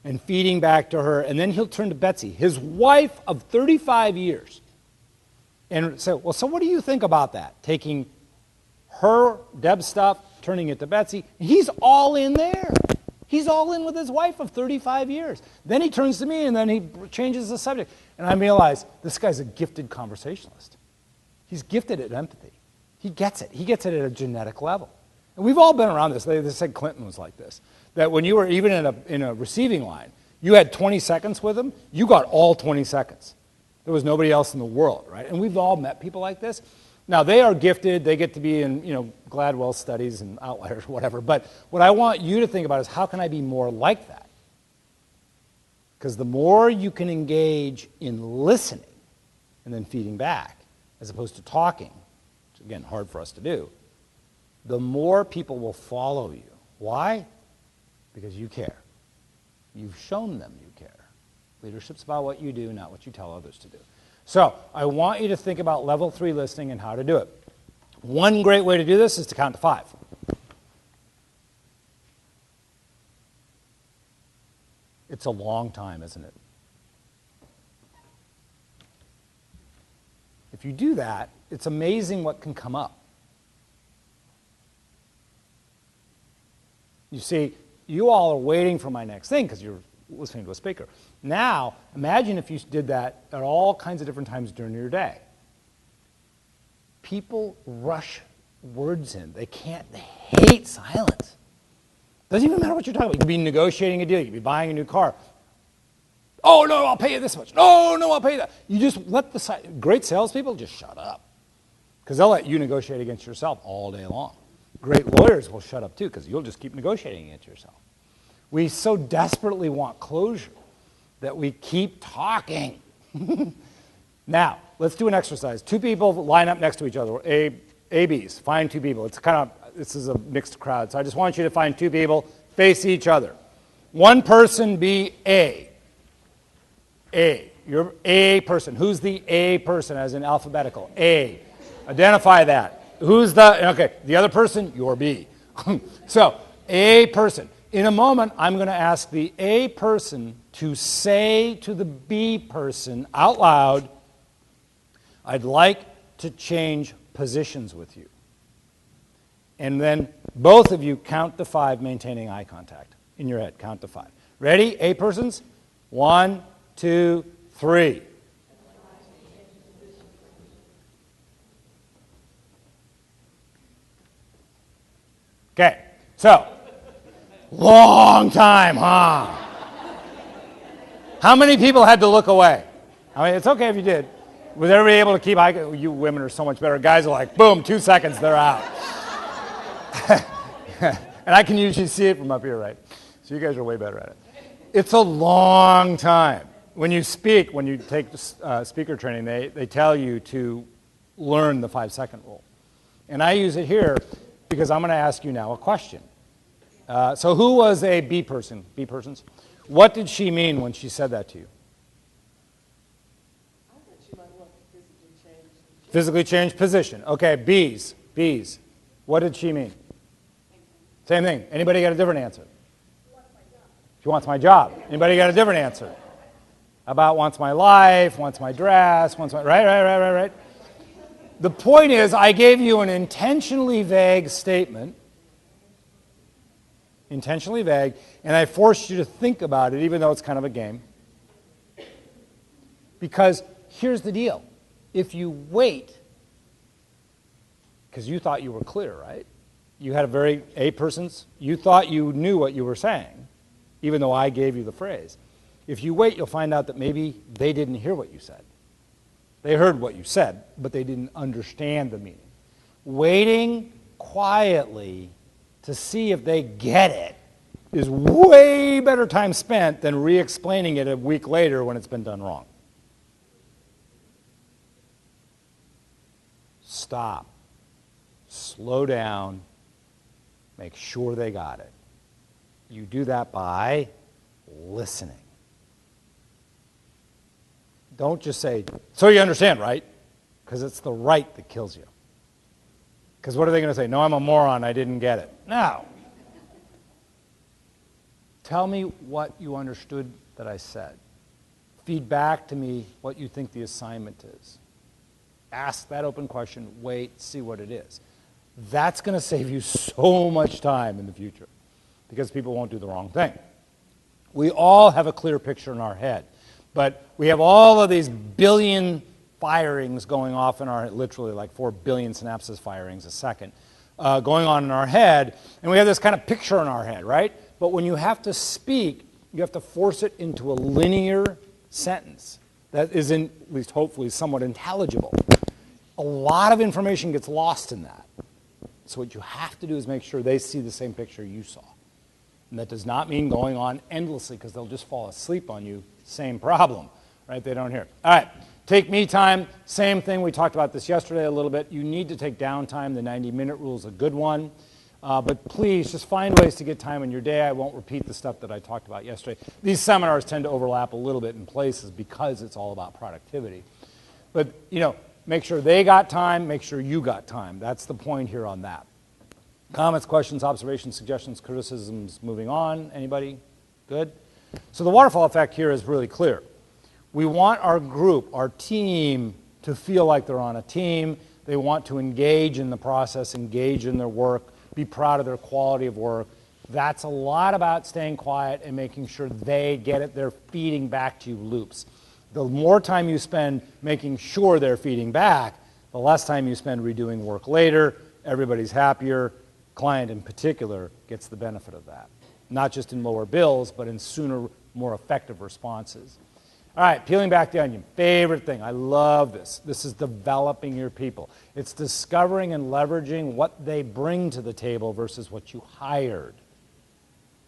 and feeding back to her. And then he'll turn to Betsy, his wife of 35 years, and say, well, so what do you think about that? Taking her, Deb's stuff, turning it to Betsy. He's all in there. He's all in with his wife of 35 years. Then he turns to me, and then he changes the subject. And I realize this guy's a gifted conversationalist. He's gifted at empathy. He gets it. He gets it at a genetic level. And we've all been around this. They said Clinton was like this. That when you were even in a receiving line, you had 20 seconds with them, you got all 20 seconds. There was nobody else in the world, right? And we've all met people like this. Now, they are gifted. They get to be in, Gladwell studies and outliers or whatever. But what I want you to think about is, how can I be more like that? Because the more you can engage in listening and then feeding back, as opposed to talking, which, again, hard for us to do, the more people will follow you. Why? Because you care. You've shown them you care. Leadership's about what you do, not what you tell others to do. So I want you to think about level 3 listening and how to do it. One great way to do this is to count to 5. It's a long time, isn't it? If you do that, it's amazing what can come up. You see, you all are waiting for my next thing because you're listening to a speaker. Now, imagine if you did that at all kinds of different times during your day. People rush words in. They hate silence. Doesn't even matter what you're talking about. You could be negotiating a deal. You could be buying a new car. Oh, no, I'll pay you this much. No, I'll pay you that. You just let great salespeople just shut up, because they'll let you negotiate against yourself all day long. Great lawyers will shut up too, because you'll just keep negotiating against yourself. We so desperately want closure that we keep talking. Now, let's do an exercise. Two people line up next to each other, ABs, find two people. This is a mixed crowd, so I just want you to find two people, face each other. One person be A. A. You're A person. Who's the A person, as in alphabetical? A. Identify that. Who's the other person? You're B. So, A person. In a moment, I'm going to ask the A person to say to the B person out loud, I'd like to change positions with you. And then both of you count to 5, maintaining eye contact in your head. Count to 5. Ready? A persons? 1, 2, 3. Okay, so, long time, huh? How many people had to look away? I mean, it's okay if you did. Was everybody able to keep eye contact? You women are so much better. Guys are like, boom, 2 seconds, they're out. And I can usually see it from up here, right? So you guys are way better at it. It's a long time. When you speak, when you take speaker training, they tell you to learn the 5-second rule. And I use it here because I'm going to ask you now a question. So who was a B person? B persons? What did she mean when she said that to you? I thought she might want to physically change. Physically change position. Okay, B's. B's. What did she mean? Same thing. Anybody got a different answer? She wants my job. Anybody got a different answer? About wants my life, wants my dress, wants my... Right. The point is, I gave you an intentionally vague statement. Intentionally vague. And I forced you to think about it, even though it's kind of a game. Because here's the deal. If you wait, because you thought you were clear, right? You had a very A persons. You thought you knew what you were saying, even though I gave you the phrase. If you wait, you'll find out that maybe they didn't hear what you said. They heard what you said, but they didn't understand the meaning. Waiting quietly to see if they get it is way better time spent than re-explaining it a week later when it's been done wrong. Stop. Slow down. Make sure they got it. You do that by listening. Don't just say, so you understand, right? Because it's the right that kills you. Because what are they going to say? No, I'm a moron, I didn't get it. No. Tell me what you understood that I said. Feed back to me what you think the assignment is. Ask that open question, wait, see what it is. That's going to save you so much time in the future because people won't do the wrong thing. We all have a clear picture in our head, but we have all of these billion firings going off in our, literally like 4 billion synapses firings a second, going on in our head, and we have this kind of picture in our head, right? But when you have to speak, you have to force it into a linear sentence that is, at least hopefully, somewhat intelligible. A lot of information gets lost in that. So what you have to do is make sure they see the same picture you saw. And that does not mean going on endlessly because they'll just fall asleep on you. Same problem, right? They don't hear it. All right, take me time. Same thing. We talked about this yesterday a little bit. You need to take downtime. The 90-minute rule is a good one. But please, just find ways to get time in your day. I won't repeat the stuff that I talked about yesterday. These seminars tend to overlap a little bit in places because it's all about productivity. But, you know, make sure they got time, make sure you got time. That's the point here on that. Comments, questions, observations, suggestions, criticisms, moving on. Anybody? Good? So the waterfall effect here is really clear. We want our group, our team, to feel like they're on a team. They want to engage in the process, engage in their work, be proud of their quality of work. That's a lot about staying quiet and making sure they get it. They're feeding back to you loops. The more time you spend making sure they're feeding back, the less time you spend redoing work later. Everybody's happier. Client in particular gets the benefit of that. Not just in lower bills, but in sooner, more effective responses. All right, peeling back the onion. Favorite thing. I love this. This is developing your people. It's discovering and leveraging what they bring to the table versus what you hired.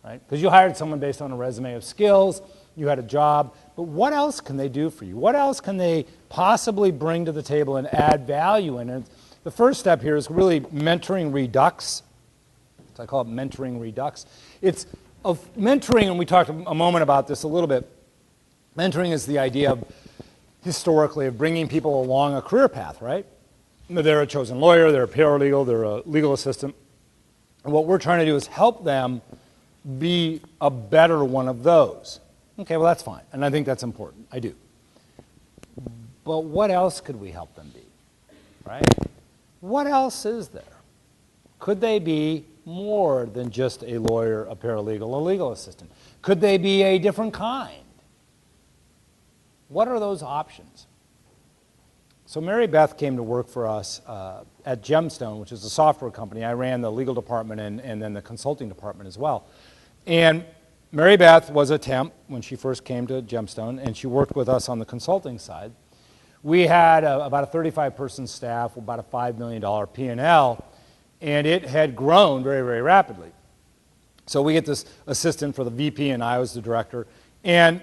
right? Because you hired someone based on a resume of skills, you had a job, but what else can they do for you? What else can they possibly bring to the table and add value in it? The first step here is really mentoring redux. So I call it mentoring redux. It's of mentoring, and we talked a moment about this a little bit. Mentoring is the idea of, historically, of bringing people along a career path, right? They're a chosen lawyer, they're a paralegal, they're a legal assistant. And what we're trying to do is help them be a better one of those. Okay, well, that's fine, and I think that's important. I do. But what else could we help them be, right? What else is there? Could they be more than just a lawyer, a paralegal, a legal assistant? Could they be a different kind? What are those options? So Mary Beth came to work for us at Gemstone, which is a software company. I ran the legal department and then the consulting department as well. And Mary Beth was a temp when she first came to Gemstone, and she worked with us on the consulting side. We had about a 35-person staff, about a $5 million P&L, and it had grown very, very rapidly. So we get this assistant for the VP, and I was the director. And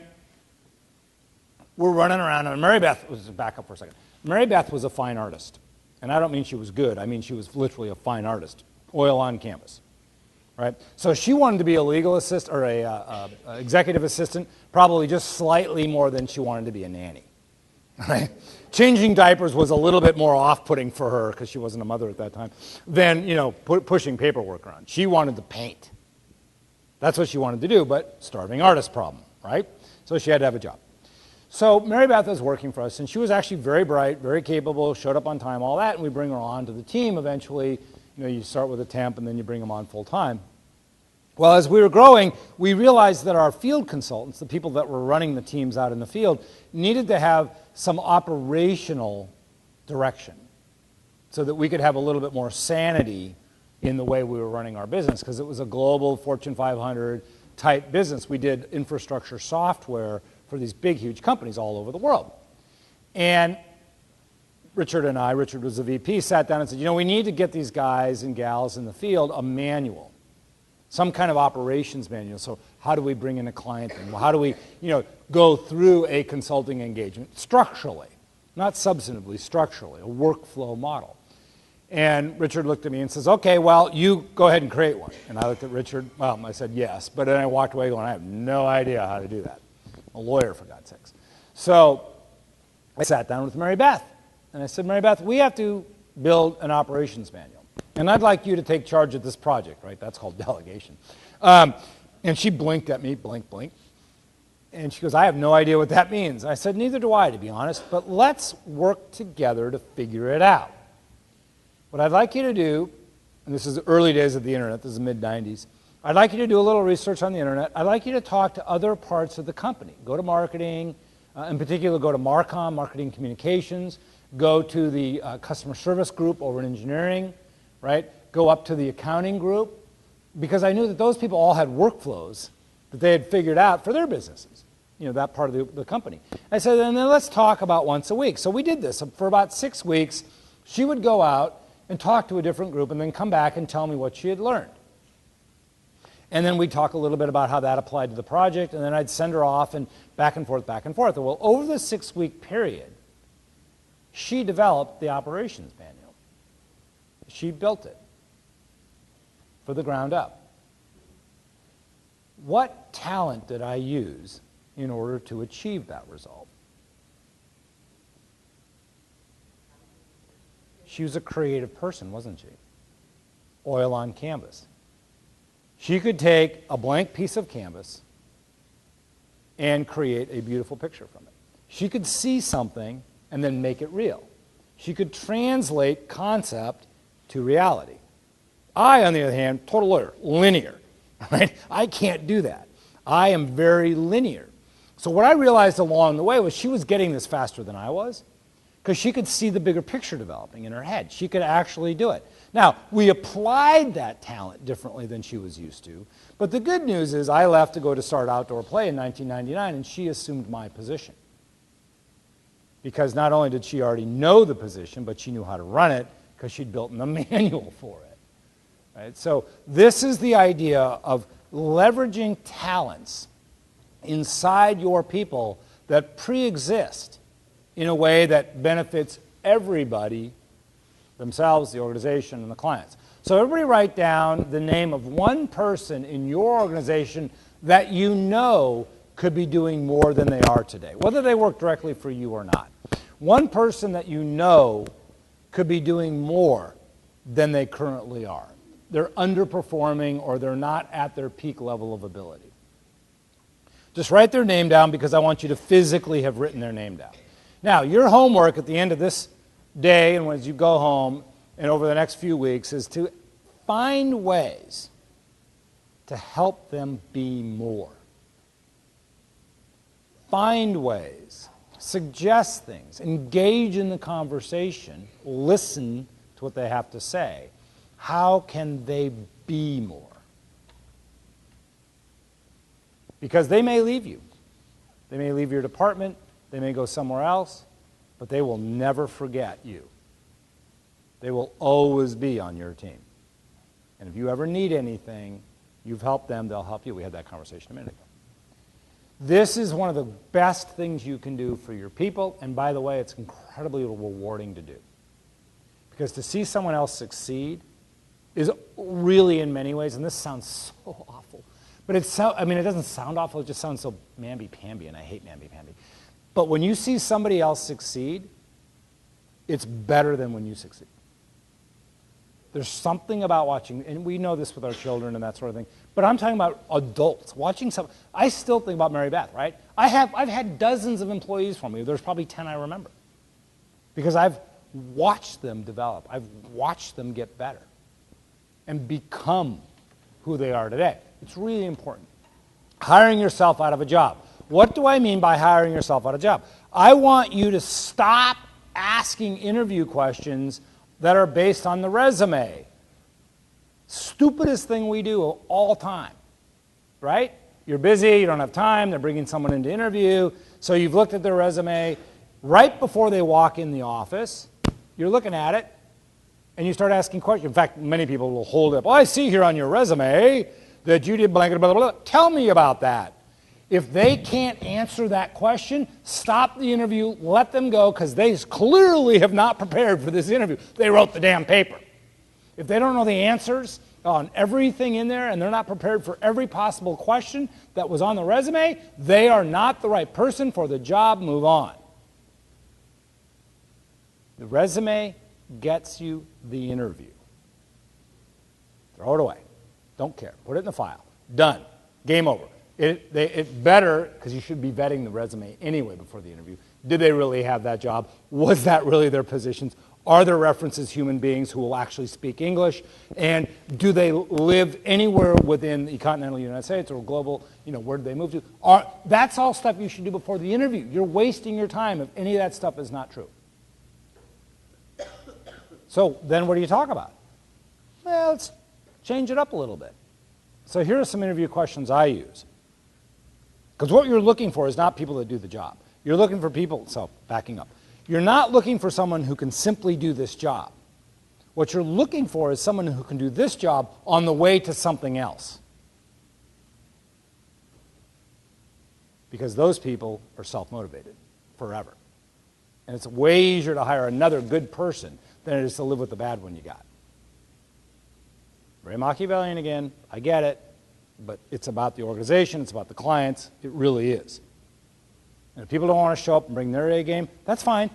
we're running around, and Mary Beth, back up for a second. Mary Beth was a fine artist. And I don't mean she was good, I mean she was literally a fine artist, oil on canvas. Right? So she wanted to be a legal assistant or a executive assistant, probably just slightly more than she wanted to be a nanny. Right? Changing diapers was a little bit more off-putting for her because she wasn't a mother at that time than pushing paperwork around. She wanted to paint. That's what she wanted to do, but starving artist problem, right? So she had to have a job. So Mary Beth was working for us, and she was actually very bright, very capable, showed up on time, all that, and we bring her on to the team eventually. You start with a temp, and then you bring them on full time. Well, as we were growing, we realized that our field consultants, the people that were running the teams out in the field, needed to have some operational direction so that we could have a little bit more sanity in the way we were running our business, because it was a global Fortune 500 type business. We did infrastructure software for these big, huge companies all over the world. And Richard and I, Richard was the VP, sat down and said, we need to get these guys and gals in the field a manual, some kind of operations manual. So how do we bring in a client? And how do we, go through a consulting engagement structurally, not substantively, structurally, a workflow model? And Richard looked at me and says, okay, well, you go ahead and create one. And I looked at Richard, I said yes, but then I walked away going, I have no idea how to do that. I'm a lawyer, for God's sakes. So I sat down with Mary Beth. And I said, Mary Beth, we have to build an operations manual. And I'd like you to take charge of this project, right? That's called delegation. And she blinked at me, blink, blink. And she goes, I have no idea what that means. I said, neither do I, to be honest, but let's work together to figure it out. What I'd like you to do, and this is the early days of the internet, this is the mid-90s, I'd like you to do a little research on the internet. I'd like you to talk to other parts of the company. Go to marketing, in particular go to Marcom, marketing communications, go to the customer service group over in engineering, right? Go up to the accounting group, because I knew that those people all had workflows that they had figured out for their businesses, that part of the company. I said, and then let's talk about once a week. So we did this. For about 6 weeks, she would go out and talk to a different group and then come back and tell me what she had learned. And then we'd talk a little bit about how that applied to the project, and then I'd send her off and back and forth, back and forth. Well, over the 6-week period, she developed the operations manual. She built it for the ground up. What talent did I use in order to achieve that result? She was a creative person, wasn't she? Oil on canvas. She could take a blank piece of canvas and create a beautiful picture from it. She could see something and then make it real. She could translate concept to reality. I, on the other hand, total lawyer, linear. Right? I can't do that. I am very linear. So what I realized along the way was she was getting this faster than I was, because she could see the bigger picture developing in her head. She could actually do it. Now, we applied that talent differently than she was used to, but the good news is I left to go to start Outdoor Play in 1999, and she assumed my position. Because not only did she already know the position, but she knew how to run it, because she'd built the manual for it. Right? So this is the idea of leveraging talents inside your people that pre-exist in a way that benefits everybody, themselves, the organization, and the clients. So everybody write down the name of one person in your organization that you know could be doing more than they are today, whether they work directly for you or not. One person that you know could be doing more than they currently are. They're underperforming or they're not at their peak level of ability. Just write their name down because I want you to physically have written their name down. Now, your homework at the end of this day and as you go home and over the next few weeks is to find ways to help them be more. Find ways, suggest things, engage in the conversation, listen to what they have to say. How can they be more? Because they may leave you. They may leave your department, they may go somewhere else, but they will never forget you. They will always be on your team. And if you ever need anything, you've helped them, they'll help you. We had that conversation a minute ago. This is one of the best things you can do for your people, and by the way, it's incredibly rewarding to do. Because to see someone else succeed is really, in many ways, and this sounds so awful, but it doesn't sound awful, it just sounds so mamby-pamby, and I hate mamby-pamby. But when you see somebody else succeed, it's better than when you succeed. There's something about watching, and we know this with our children and that sort of thing, but I'm talking about adults watching some. I still think about Mary Beth, right? I've had dozens of employees for me. There's probably 10 I remember. Because I've watched them develop. I've watched them get better and become who they are today. It's really important. Hiring yourself out of a job. What do I mean by hiring yourself out of a job? I want you to stop asking interview questions that are based on the resume. Stupidest thing we do all time, right? You're busy, you don't have time, they're bringing someone in to interview, so you've looked at their resume right before they walk in the office, you're looking at it, and you start asking questions. In fact, many people will hold up, oh, I see here on your resume that you did blanket, blah, blah, blah. Tell me about that. If they can't answer that question, stop the interview, let them go, because they clearly have not prepared for this interview. They wrote the damn paper. If they don't know the answers on everything in there and they're not prepared for every possible question that was on the resume, they are not the right person for the job. Move on. The resume gets you the interview. Throw it away. Don't care. Put it in the file. Done. Game over. It better, because you should be vetting the resume anyway before the interview. Did they really have that job? Was that really their positions? Are there references human beings who will actually speak English? And do they live anywhere within the continental United States or global, where do they move to? That's all stuff you should do before the interview. You're wasting your time if any of that stuff is not true. So then what do you talk about? Well, let's change it up a little bit. So here are some interview questions I use. Because what you're looking for is not people that do the job. You're looking for people, so backing up. You're not looking for someone who can simply do this job. What you're looking for is someone who can do this job on the way to something else. Because those people are self-motivated forever. And it's way easier to hire another good person than it is to live with the bad one you got. Very Machiavellian again, I get it, but it's about the organization, it's about the clients, it really is. And if people don't want to show up and bring their A game, that's fine.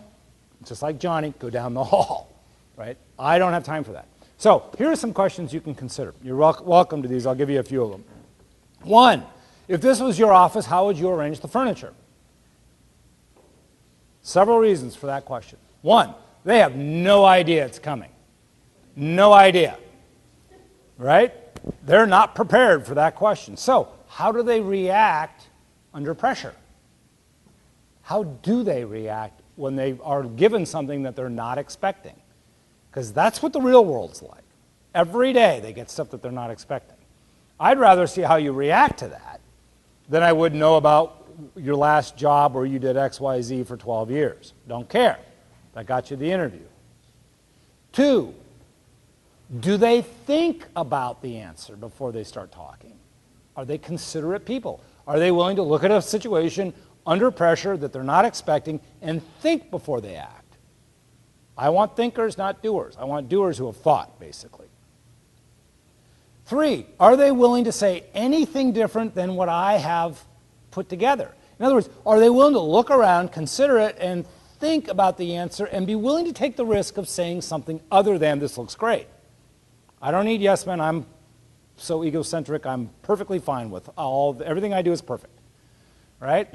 Just like Johnny, go down the hall, right? I don't have time for that. So here are some questions you can consider. You're welcome to these. I'll give you a few of them. One, if this was your office, how would you arrange the furniture? Several reasons for that question. One, they have no idea it's coming. No idea, right? They're not prepared for that question. So how do they react under pressure? How do they react when they are given something that they're not expecting? Because that's what the real world's like. Every day they get stuff that they're not expecting. I'd rather see how you react to that than I would know about your last job where you did X, Y, Z for 12 years. Don't care. That got you the interview. Two, do they think about the answer before they start talking? Are they considerate people? Are they willing to look at a situation under pressure that they're not expecting and think before they act? I want thinkers, not doers. I want doers who have thought, basically. 3, are they willing to say anything different than what I have put together? In other words, are they willing to look around, consider it, and think about the answer and be willing to take the risk of saying something other than this looks great? I don't need yes men. I'm so egocentric. I'm perfectly fine with everything I do is perfect, right?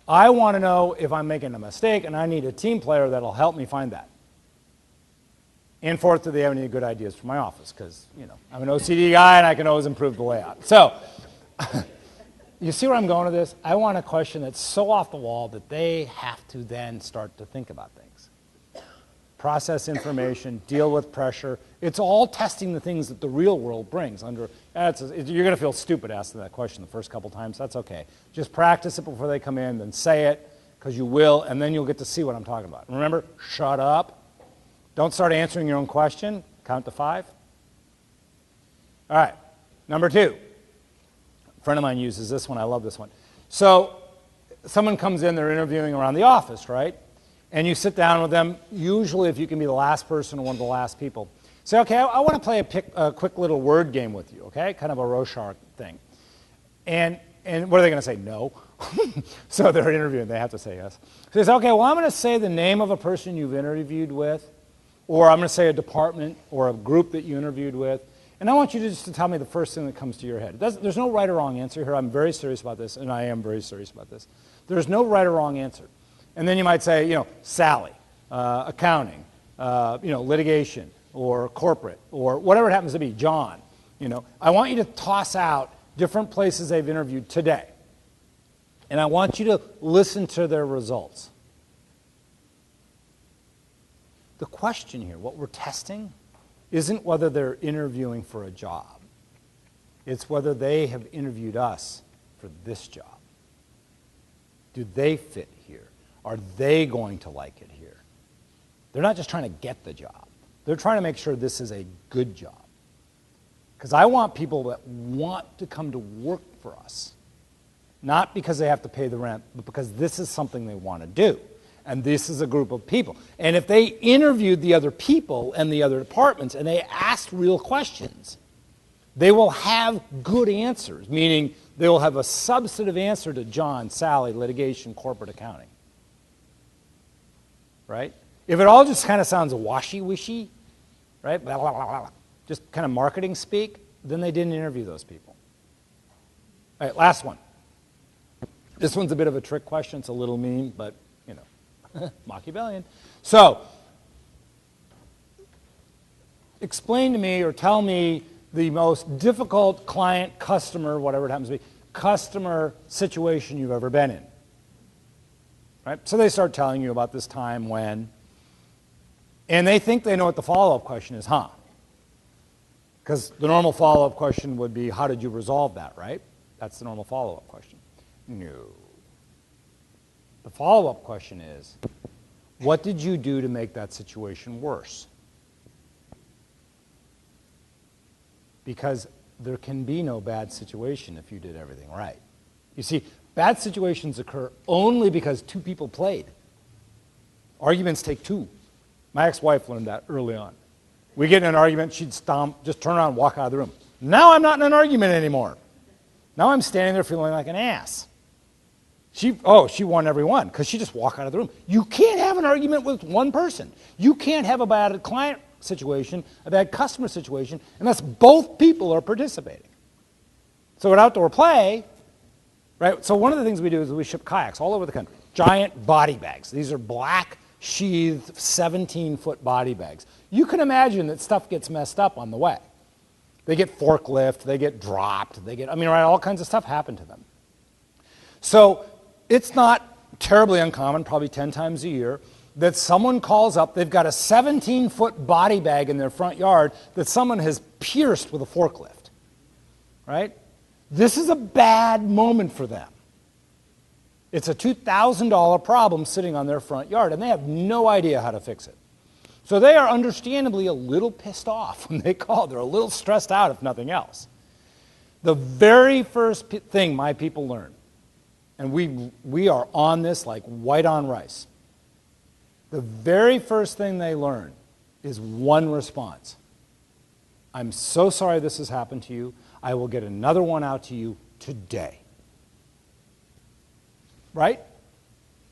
I want to know if I'm making a mistake, and I need a team player that'll help me find that. And 4th, do they have any good ideas for my office? Because, I'm an OCD guy, and I can always improve the layout. So, you see where I'm going with this? I want a question that's so off the wall that they have to then start to think about things. Process information, deal with pressure. It's all testing the things that the real world brings. You're going to feel stupid asking that question the first couple times. That's okay. Just practice it before they come in, then say it, because you will, and then you'll get to see what I'm talking about. Remember, shut up. Don't start answering your own question. Count to 5. All right, number 2. A friend of mine uses this one. I love this one. So someone comes in, they're interviewing around the office, right? And you sit down with them, usually if you can be the last person or one of the last people. Say, okay, I want to play a quick little word game with you, okay? Kind of a Rorschach thing. And what are they going to say? No. So they're interviewing, they have to say yes. So they say, okay, well, I'm going to say the name of a person you've interviewed with, or I'm going to say a department or a group that you interviewed with, and I want you to tell me the first thing that comes to your head. There's no right or wrong answer here. I'm very serious about this, and I am very serious about this. There's no right or wrong answer. And then you might say, Sally, accounting, litigation, or corporate, or whatever it happens to be, John. I want you to toss out different places they've interviewed today. And I want you to listen to their results. The question here, what we're testing, isn't whether they're interviewing for a job. It's whether they have interviewed us for this job. Do they fit here? Are they going to like it here? They're not just trying to get the job. They're trying to make sure this is a good job. Because I want people that want to come to work for us. Not because they have to pay the rent, but because this is something they want to do. And this is a group of people. And if they interviewed the other people and the other departments and they asked real questions, they will have good answers, meaning they will have a substantive answer to John, Sally, litigation, corporate accounting. Right? If it all just kind of sounds washy-wishy, right? Blah, blah, blah, blah, just kind of marketing speak, then they didn't interview those people. All right, last one. This one's a bit of a trick question. It's a little mean, but, Machiavellian. So, explain to me or tell me the most difficult client, customer, whatever it happens to be, customer situation you've ever been in. Right? So they start telling you about this time when, and they think they know what the follow-up question is, huh? Because the normal follow-up question would be, how did you resolve that, right? That's the normal follow-up question. No. The follow-up question is, what did you do to make that situation worse? Because there can be no bad situation if you did everything right. You see, bad situations occur only because two people played. Arguments take two. My ex-wife learned that early on. We get in an argument, she'd stomp, just turn around and walk out of the room. Now I'm not in an argument anymore. Now I'm standing there feeling like an ass. She won every one because she just walked out of the room. You can't have an argument with one person. You can't have a bad client situation, a bad customer situation, unless both people are participating. So at outdoor play, right? So one of the things we do is we ship kayaks all over the country. Giant body bags. These are black, sheathed, 17-foot body bags. You can imagine that stuff gets messed up on the way. They get forklift, they get dropped, all kinds of stuff happen to them. So it's not terribly uncommon, probably 10 times a year, that someone calls up, they've got a 17-foot body bag in their front yard that someone has pierced with a forklift, right? This is a bad moment for them. It's a $2,000 problem sitting on their front yard, and they have no idea how to fix it. So they are understandably a little pissed off when they call. They're a little stressed out, if nothing else. The very first thing my people learn, and we are on this like white on rice, the very first thing they learn is one response. I'm so sorry this has happened to you. I will get another one out to you today. Right?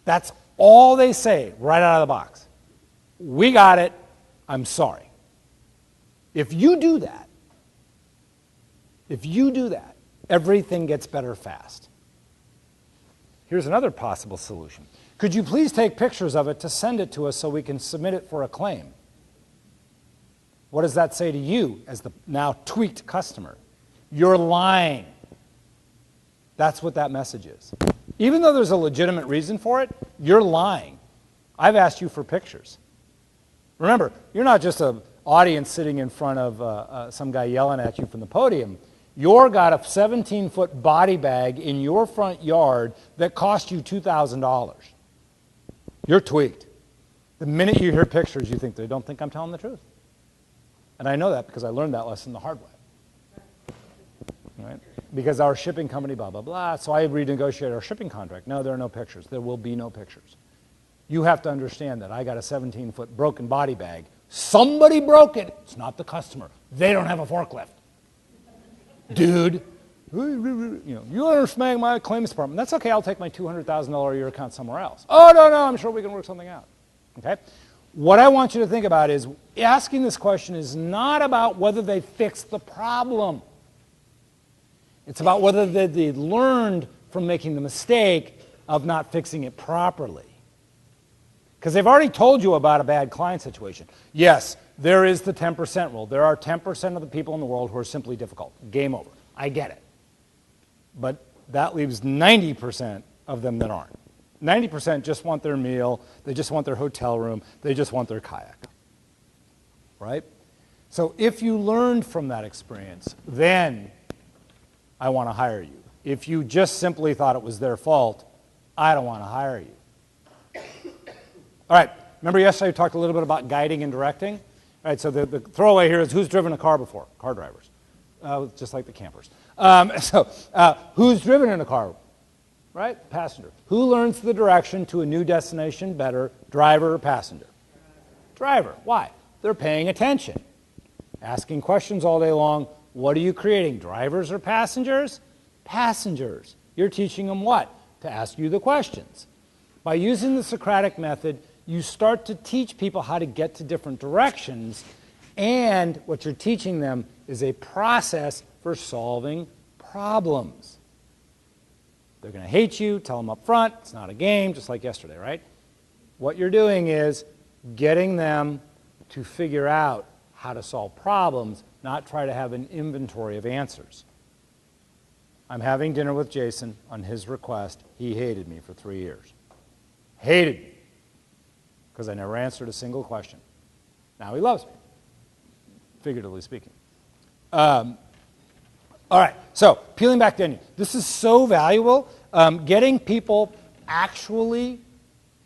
That's all they say right out of the box. We got it. I'm sorry. If you do that, everything gets better fast. Here's another possible solution. Could you please take pictures of it to send it to us so we can submit it for a claim? What does that say to you as the now tweaked customer? You're lying. That's what that message is. Even though there's a legitimate reason for it, you're lying. I've asked you for pictures. Remember, you're not just an audience sitting in front of some guy yelling at you from the podium. You're got a 17-foot body bag in your front yard that cost you $2,000. You're tweaked. The minute you hear pictures, you think they don't think I'm telling the truth. And I know that because I learned that lesson the hard way. Right? Because our shipping company, blah, blah, blah. So I renegotiated our shipping contract. No, there are no pictures. There will be no pictures. You have to understand that I got a 17-foot broken body bag. Somebody broke it. It's not the customer. They don't have a forklift. Dude, you understand my claims department. That's okay. I'll take my $200,000 a year account somewhere else. Oh, no, I'm sure we can work something out. Okay? What I want you to think about is asking this question is not about whether they fixed the problem. It's about whether they learned from making the mistake of not fixing it properly. Because they've already told you about a bad client situation. Yes, there is the 10% rule. There are 10% of the people in the world who are simply difficult. Game over. I get it. But that leaves 90% of them that aren't. 90% just want their meal, they just want their hotel room, they just want their kayak. Right? So if you learned from that experience, then I want to hire you. If you just simply thought it was their fault, I don't want to hire you. All right, remember yesterday we talked a little bit about guiding and directing? All right, so the throwaway here is who's driven a car before? Car drivers, just like the campers. Who's driven in a car? Right? Passenger. Who learns the direction to a new destination better, driver or passenger? Driver. Why? They're paying attention. Asking questions all day long. What are you creating, drivers or passengers? Passengers. You're teaching them what? To ask you the questions. By using the Socratic method, you start to teach people how to get to different directions, and what you're teaching them is a process for solving problems. They're going to hate you, tell them up front, it's not a game, just like yesterday, right? What you're doing is getting them to figure out how to solve problems, not try to have an inventory of answers. I'm having dinner with Jason on his request. He hated me for 3 years. Hated me. Because I never answered a single question. Now he loves me, figuratively speaking. All right, so peeling back the onion. This is so valuable. Getting people actually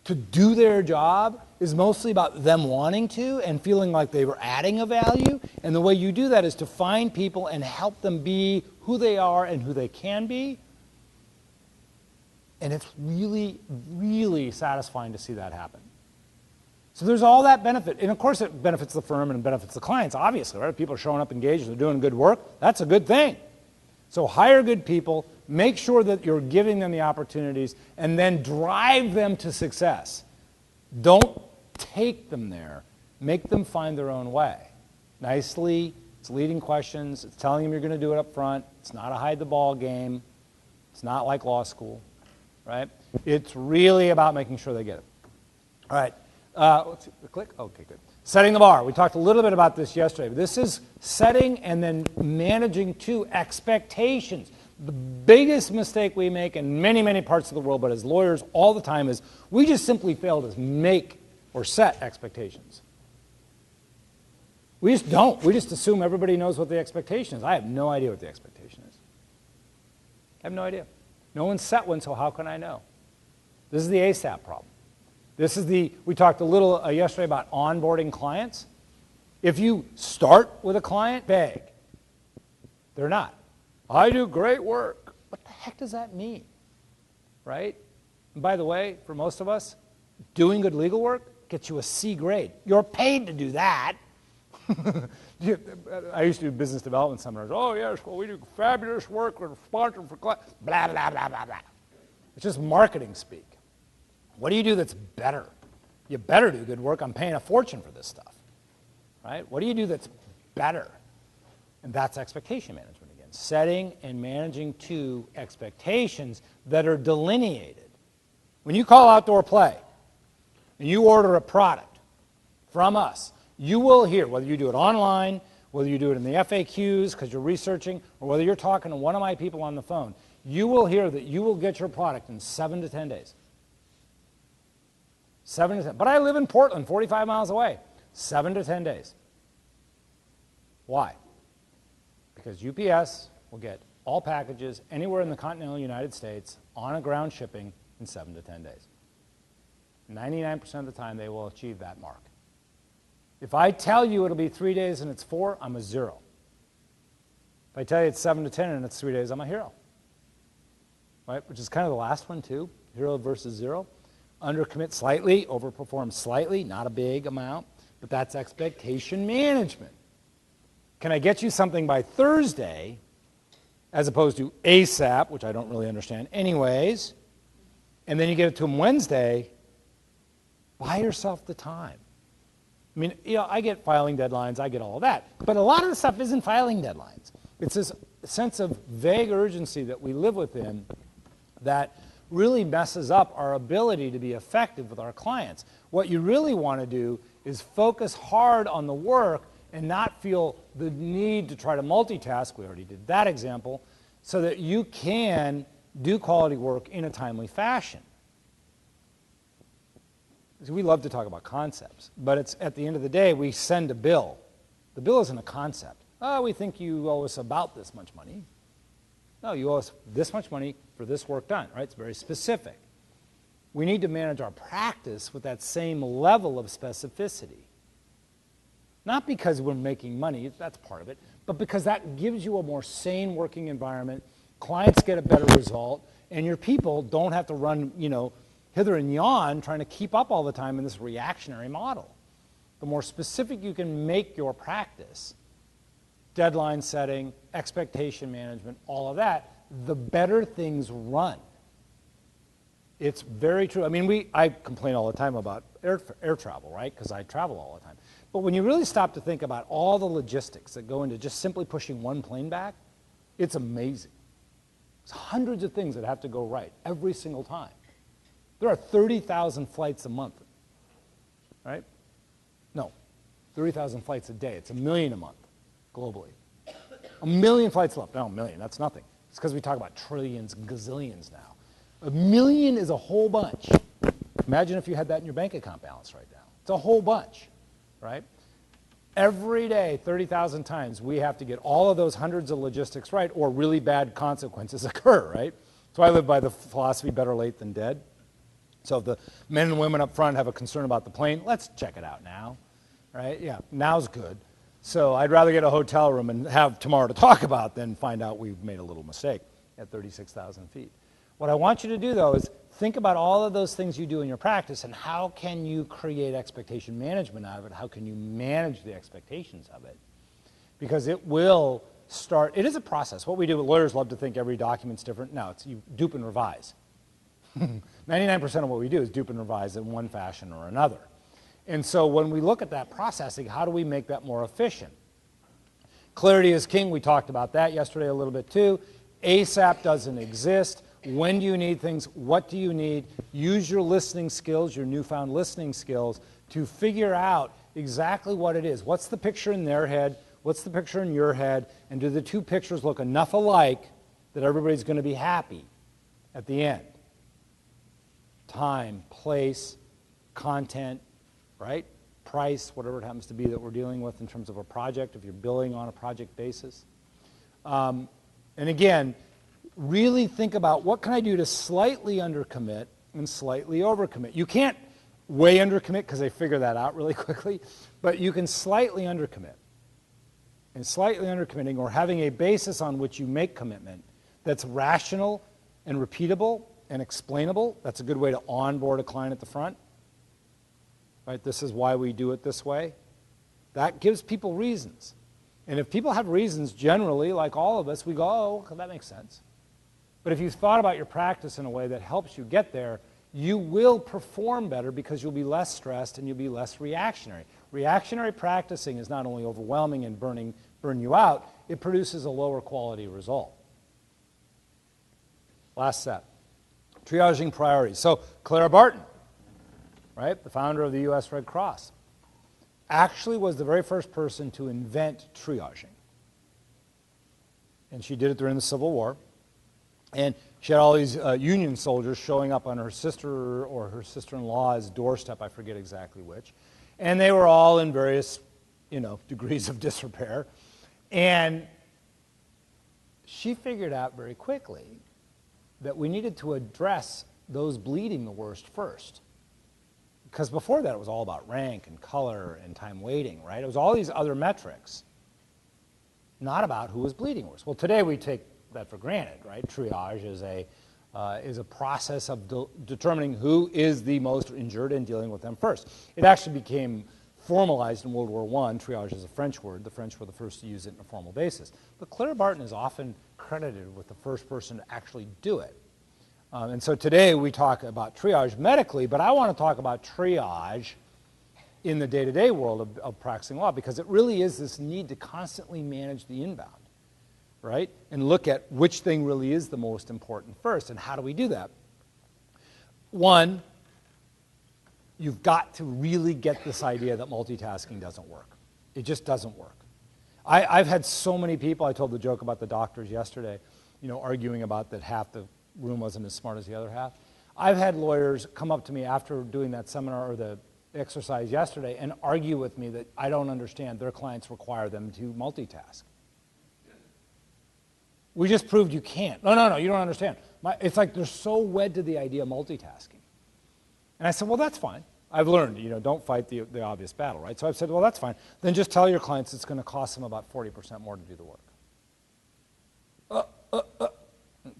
to do their job is mostly about them wanting to and feeling like they were adding a value. And the way you do that is to find people and help them be who they are and who they can be. And it's really, really satisfying to see that happen. So there's all that benefit. And of course it benefits the firm and it benefits the clients, obviously, right? People are showing up engaged, they're doing good work. That's a good thing. So hire good people, make sure that you're giving them the opportunities, and then drive them to success. Don't take them there. Make them find their own way. Nicely, it's leading questions, it's telling them you're going to do it up front. It's not a hide the ball game. It's not like law school, right? It's really about making sure they get it. All right. Let's see, the click? Okay, good. Setting the bar. We talked a little bit about this yesterday. This is setting and then managing to expectations. The biggest mistake we make in many, many parts of the world, but as lawyers all the time, is we just simply fail to make or set expectations. We just don't. We just assume everybody knows what the expectation is. I have no idea what the expectation is. I have no idea. No one set one, so how can I know? This is the ASAP problem. This is we talked a little yesterday about onboarding clients. If you start with a client vague, they're not. I do great work. What the heck does that mean, right? And by the way, for most of us, doing good legal work gets you a C grade. You're paid to do that. I used to do business development seminars. Oh, yes, well, we do fabulous work. We're sponsored for class. Blah, blah, blah, blah, blah. It's just marketing speak. What do you do that's better? You better do good work. I'm paying a fortune for this stuff, right? What do you do that's better? And that's expectation management again. Setting and managing to expectations that are delineated. When you call Outdoor Play and you order a product from us, you will hear, whether you do it online, whether you do it in the FAQs because you're researching, or whether you're talking to one of my people on the phone, you will hear that you will get your product in 7 to 10 days. 7 to 10. But I live in Portland, 45 miles away. 7 to 10 days. Why? Because UPS will get all packages anywhere in the continental United States on a ground shipping in 7 to 10 days. 99% of the time, they will achieve that mark. If I tell you it'll be 3 days and it's 4, I'm a 0. If I tell you it's 7 to 10 and it's 3 days, I'm a hero. Right? Which is kind of the last one too, hero versus 0. Undercommit slightly, overperform slightly, not a big amount, but that's expectation management. Can I get you something by Thursday as opposed to ASAP, which I don't really understand anyways, and then you get it to them Wednesday? Buy yourself the time. I mean, you know, I get filing deadlines, I get all of that, but a lot of the stuff isn't filing deadlines. It's this sense of vague urgency that we live within that really messes up our ability to be effective with our clients. What you really want to do is focus hard on the work and not feel the need to try to multitask. We already did that example, so that you can do quality work in a timely fashion. We love to talk about concepts, but it's at the end of the day, we send a bill. The bill isn't a concept. Oh, we think you owe us about this much money. No, you owe us this much money for this work done, right? It's very specific. We need to manage our practice with that same level of specificity. Not because we're making money, that's part of it, but because that gives you a more sane working environment, clients get a better result, and your people don't have to run, you know, hither and yon trying to keep up all the time in this reactionary model. The more specific you can make your practice, deadline setting, expectation management, all of that, the better things run. It's very true. I mean, I complain all the time about air travel, right? Because I travel all the time. But when you really stop to think about all the logistics that go into just simply pushing one plane back, it's amazing. There's hundreds of things that have to go right every single time. There are 30,000 flights a month, right? No, 30,000 flights a day. It's 1 million a month globally. 1 million flights left. No, 1 million, that's nothing. It's because we talk about trillions and gazillions now. 1 million is a whole bunch. Imagine if you had that in your bank account balance right now. It's a whole bunch, right? Every day, 30,000 times, we have to get all of those hundreds of logistics right or really bad consequences occur, right? So I live by the philosophy, better late than dead. So if the men and women up front have a concern about the plane, let's check it out now, right? Yeah, now's good. So I'd rather get a hotel room and have tomorrow to talk about than find out we've made a little mistake at 36,000 feet. What I want you to do, though, is think about all of those things you do in your practice and how can you create expectation management out of it? How can you manage the expectations of it? Because it will start, it is a process. What we do, lawyers love to think every document's different. No, it's you dupe and revise. 99% of what we do is dupe and revise in one fashion or another. And so when we look at that processing, how do we make that more efficient? Clarity is king. We talked about that yesterday a little bit too. ASAP doesn't exist. When do you need things? What do you need? Use your listening skills, your newfound listening skills, to figure out exactly what it is. What's the picture in their head? What's the picture in your head? And do the two pictures look enough alike that everybody's going to be happy at the end? Time, place, content, right? Price, whatever it happens to be that we're dealing with in terms of a project, if you're billing on a project basis. And again, really think about what can I do to slightly undercommit and slightly overcommit. You can't way undercommit because they figure that out really quickly, but you can slightly undercommit. and slightly undercommitting, or having a basis on which you make commitment that's rational and repeatable and explainable. That's a good way to onboard a client at the front. Right? This is why we do it this way. That gives people reasons. And if people have reasons, generally, like all of us, we go, oh, that makes sense. But if you've thought about your practice in a way that helps you get there, you will perform better because you'll be less stressed and you'll be less reactionary. Reactionary practicing is not only overwhelming and burn you out, it produces a lower quality result. Last set, triaging priorities. So Clara Barton, right, the founder of the U.S. Red Cross, actually was the very first person to invent triaging. And she did it during the Civil War. And she had all these Union soldiers showing up on her sister or her sister-in-law's doorstep, I forget exactly which. And they were all in various, degrees of disrepair. And she figured out very quickly that we needed to address those bleeding the worst first. Because before that, it was all about rank and color and time waiting, right? It was all these other metrics, not about who was bleeding worse. Well, today we take that for granted, right? Triage is a process of determining who is the most injured and dealing with them first. It actually became formalized in World War I. Triage is a French word. The French were the first to use it on a formal basis. But Clara Barton is often credited with the first person to actually do it. And so today we talk about triage medically, but I want to talk about triage in the day-to-day world of practicing law, because it really is this need to constantly manage the inbound, right? And look at which thing really is the most important first, and how do we do that? One, you've got to really get this idea that multitasking doesn't work. It just doesn't work. I've had so many people, I told the joke about the doctors yesterday, arguing about that half the room wasn't as smart as the other half. I've had lawyers come up to me after doing that seminar or the exercise yesterday and argue with me that I don't understand their clients require them to multitask. We just proved you can't. No, you don't understand. It's like they're so wed to the idea of multitasking. And I said, well, that's fine. I've learned, don't fight the obvious battle, right? So I've said, well, that's fine. Then just tell your clients it's going to cost them about 40% more to do the work.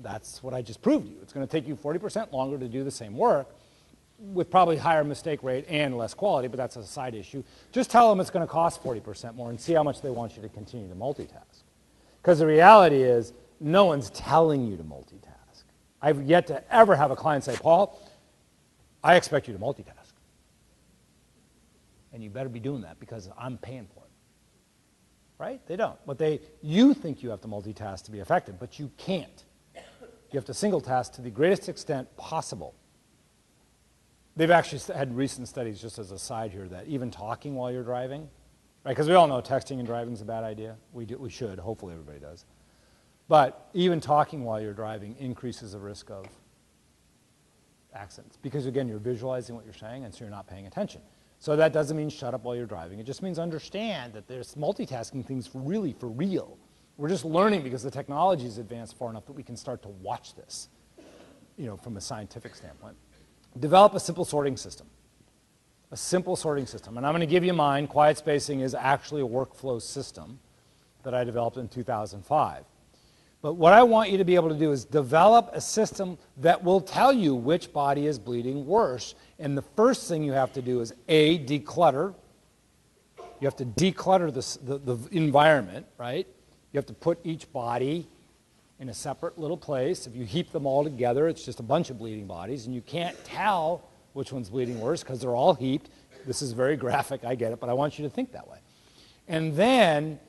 That's what I just proved to you. It's going to take you 40% longer to do the same work with probably higher mistake rate and less quality, but that's a side issue. Just tell them it's going to cost 40% more and see how much they want you to continue to multitask. Because the reality is, no one's telling you to multitask. I've yet to ever have a client say, Paul, I expect you to multitask. And you better be doing that because I'm paying for it. Right? They don't. You think you have to multitask to be effective, but you can't. You have to single task to the greatest extent possible. They've actually had recent studies, just as a side here, that even talking while you're driving, right? Because we all know texting and driving is a bad idea. We should. Hopefully everybody does. But even talking while you're driving increases the risk of accidents. Because, again, you're visualizing what you're saying, and so you're not paying attention. So that doesn't mean shut up while you're driving. It just means understand that there's multitasking things really for real. We're just learning because the technology is advanced far enough that we can start to watch this, from a scientific standpoint. Develop a simple sorting system. A simple sorting system. And I'm going to give you mine. Quiet spacing is actually a workflow system that I developed in 2005. But what I want you to be able to do is develop a system that will tell you which body is bleeding worse. And the first thing you have to do is, A, declutter. You have to declutter the environment, right? You have to put each body in a separate little place. If you heap them all together, it's just a bunch of bleeding bodies, and you can't tell which one's bleeding worse because they're all heaped. This is very graphic, I get it, but I want you to think that way. And then,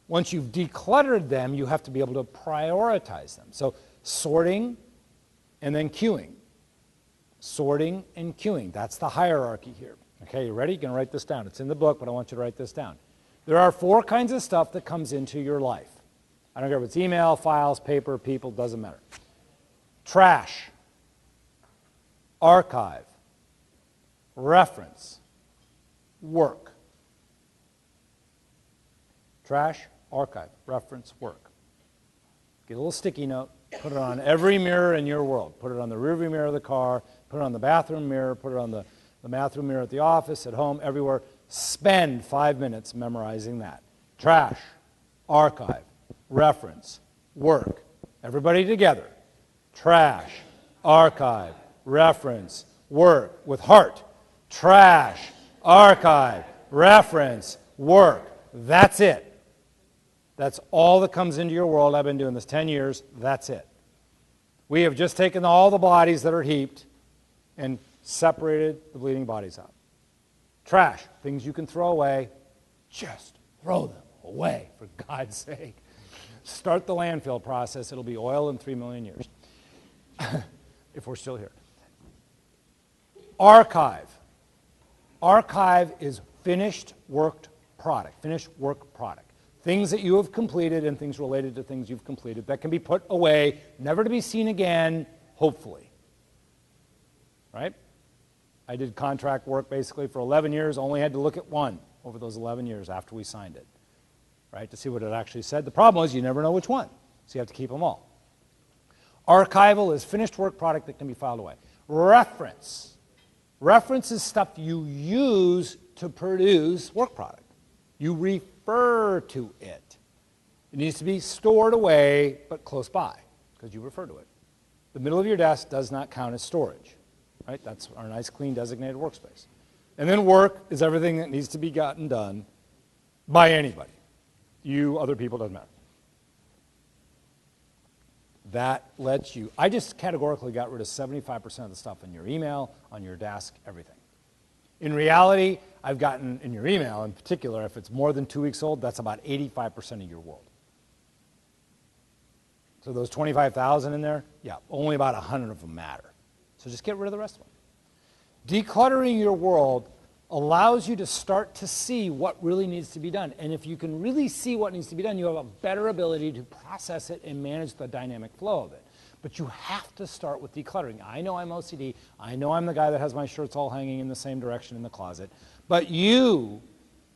once you've decluttered them, you have to be able to prioritize them. So sorting and then queuing. Sorting and queuing. That's the hierarchy here. Okay, you ready? You can write this down. It's in the book, but I want you to write this down. There are 4 kinds of stuff that comes into your life. I don't care if it's email, files, paper, people, doesn't matter. Trash, archive, reference, work. Trash, archive, reference, work. Get a little sticky note, put it on every mirror in your world. Put it on the rearview mirror of the car, put it on the bathroom mirror, put it on the bathroom mirror at the office, at home, everywhere. Spend 5 minutes memorizing that. Trash, archive, reference, work. Everybody together. Trash, archive, reference, work. With heart. Trash, archive, reference, work. That's it. That's all that comes into your world. I've been doing this 10 years. That's it. We have just taken all the bodies that are heaped and separated the bleeding bodies out. Trash, things you can throw away, just throw them away, for God's sake. Start the landfill process. It'll be oil in 3 million years, if we're still here. Archive. Archive is finished worked product, finished work product. Things that you have completed and things related to things you've completed that can be put away, never to be seen again, hopefully. Right? I did contract work basically for 11 years, only had to look at one over those 11 years after we signed it, right, to see what it actually said. The problem was you never know which one, so you have to keep them all. Archival is finished work product that can be filed away. Reference. Reference is stuff you use to produce work product. You refer to it. It needs to be stored away, but close by, because you refer to it. The middle of your desk does not count as storage. Right? That's our nice, clean, designated workspace. And then work is everything that needs to be gotten done by anybody. You, other people, doesn't matter. That lets you, I just categorically got rid of 75% of the stuff in your email, on your desk, everything. In reality, I've gotten, in your email in particular, if it's more than 2 weeks old, that's about 85% of your world. So those 25,000 in there, yeah, only about 100 of them matter. So just get rid of the rest of them. Decluttering your world allows you to start to see what really needs to be done. And if you can really see what needs to be done, you have a better ability to process it and manage the dynamic flow of it. But you have to start with decluttering. I know I'm OCD. I know I'm the guy that has my shirts all hanging in the same direction in the closet. But you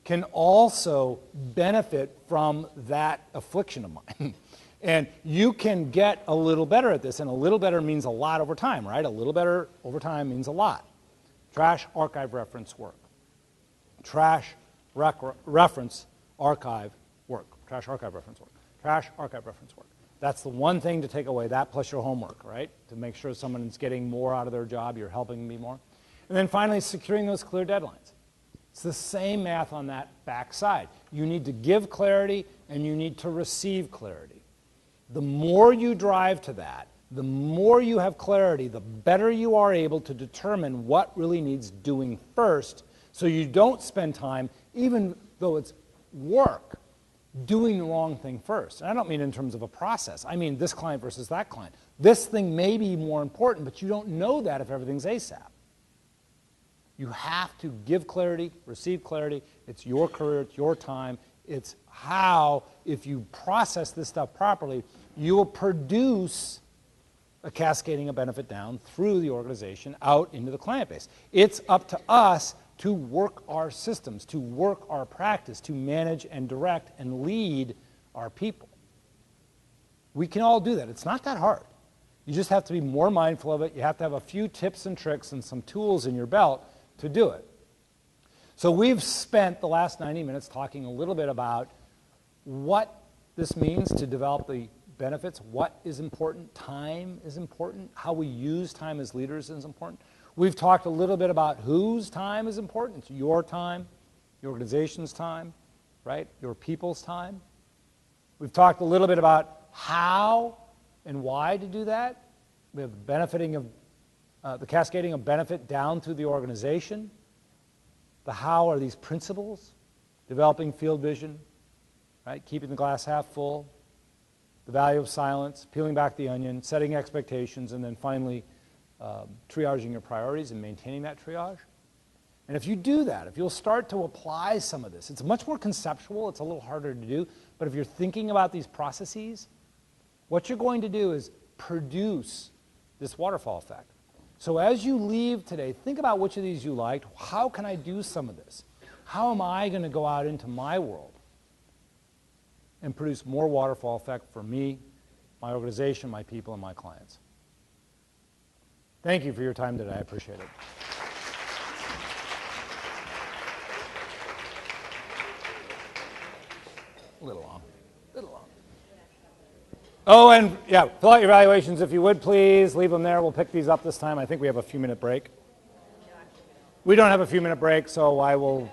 can also benefit from that affliction of mine. And you can get a little better at this, and a little better means a lot over time, right? A little better over time means a lot. Trash, archive, reference, work. Trash, reference, archive, work. Trash, archive, reference, work. Trash, archive, reference, work. That's the one thing to take away, that plus your homework, right? To make sure someone's getting more out of their job, you're helping them be more. And then finally, securing those clear deadlines. It's the same math on that back side. You need to give clarity, and you need to receive clarity. The more you drive to that, the more you have clarity, the better you are able to determine what really needs doing first, so you don't spend time, even though it's work, doing the wrong thing first. And I don't mean in terms of a process. I mean this client versus that client. This thing may be more important, but you don't know that if everything's ASAP. You have to give clarity, receive clarity. It's your career, it's your time. It's how, if you process this stuff properly, you will produce a cascading of benefit down through the organization out into the client base. It's up to us to work our systems, to work our practice, to manage and direct and lead our people. We can all do that. It's not that hard. You just have to be more mindful of it. You have to have a few tips and tricks and some tools in your belt to do it. So we've spent the last 90 minutes talking a little bit about what this means to develop the benefits, what is important, time is important, how we use time as leaders is important. We've talked a little bit about whose time is important. It's your time, your organization's time, right? Your people's time. We've talked a little bit about how and why to do that. We have the cascading of benefit down through the organization. The how are these principles, developing field vision, right? Keeping the glass half full, the value of silence, peeling back the onion, setting expectations, and then finally triaging your priorities and maintaining that triage. And if you do that, if you'll start to apply some of this, it's much more conceptual, it's a little harder to do, but if you're thinking about these processes, what you're going to do is produce this waterfall effect. So as you leave today, think about which of these you liked. How can I do some of this? How am I going to go out into my world and produce more waterfall effect for me, my organization, my people, and my clients? Thank you for your time today. I appreciate it. A little long. Oh, and yeah, fill out your evaluations if you would, please. Leave them there. We'll pick these up this time. I think we have a few-minute break. We don't have a few-minute break, so I will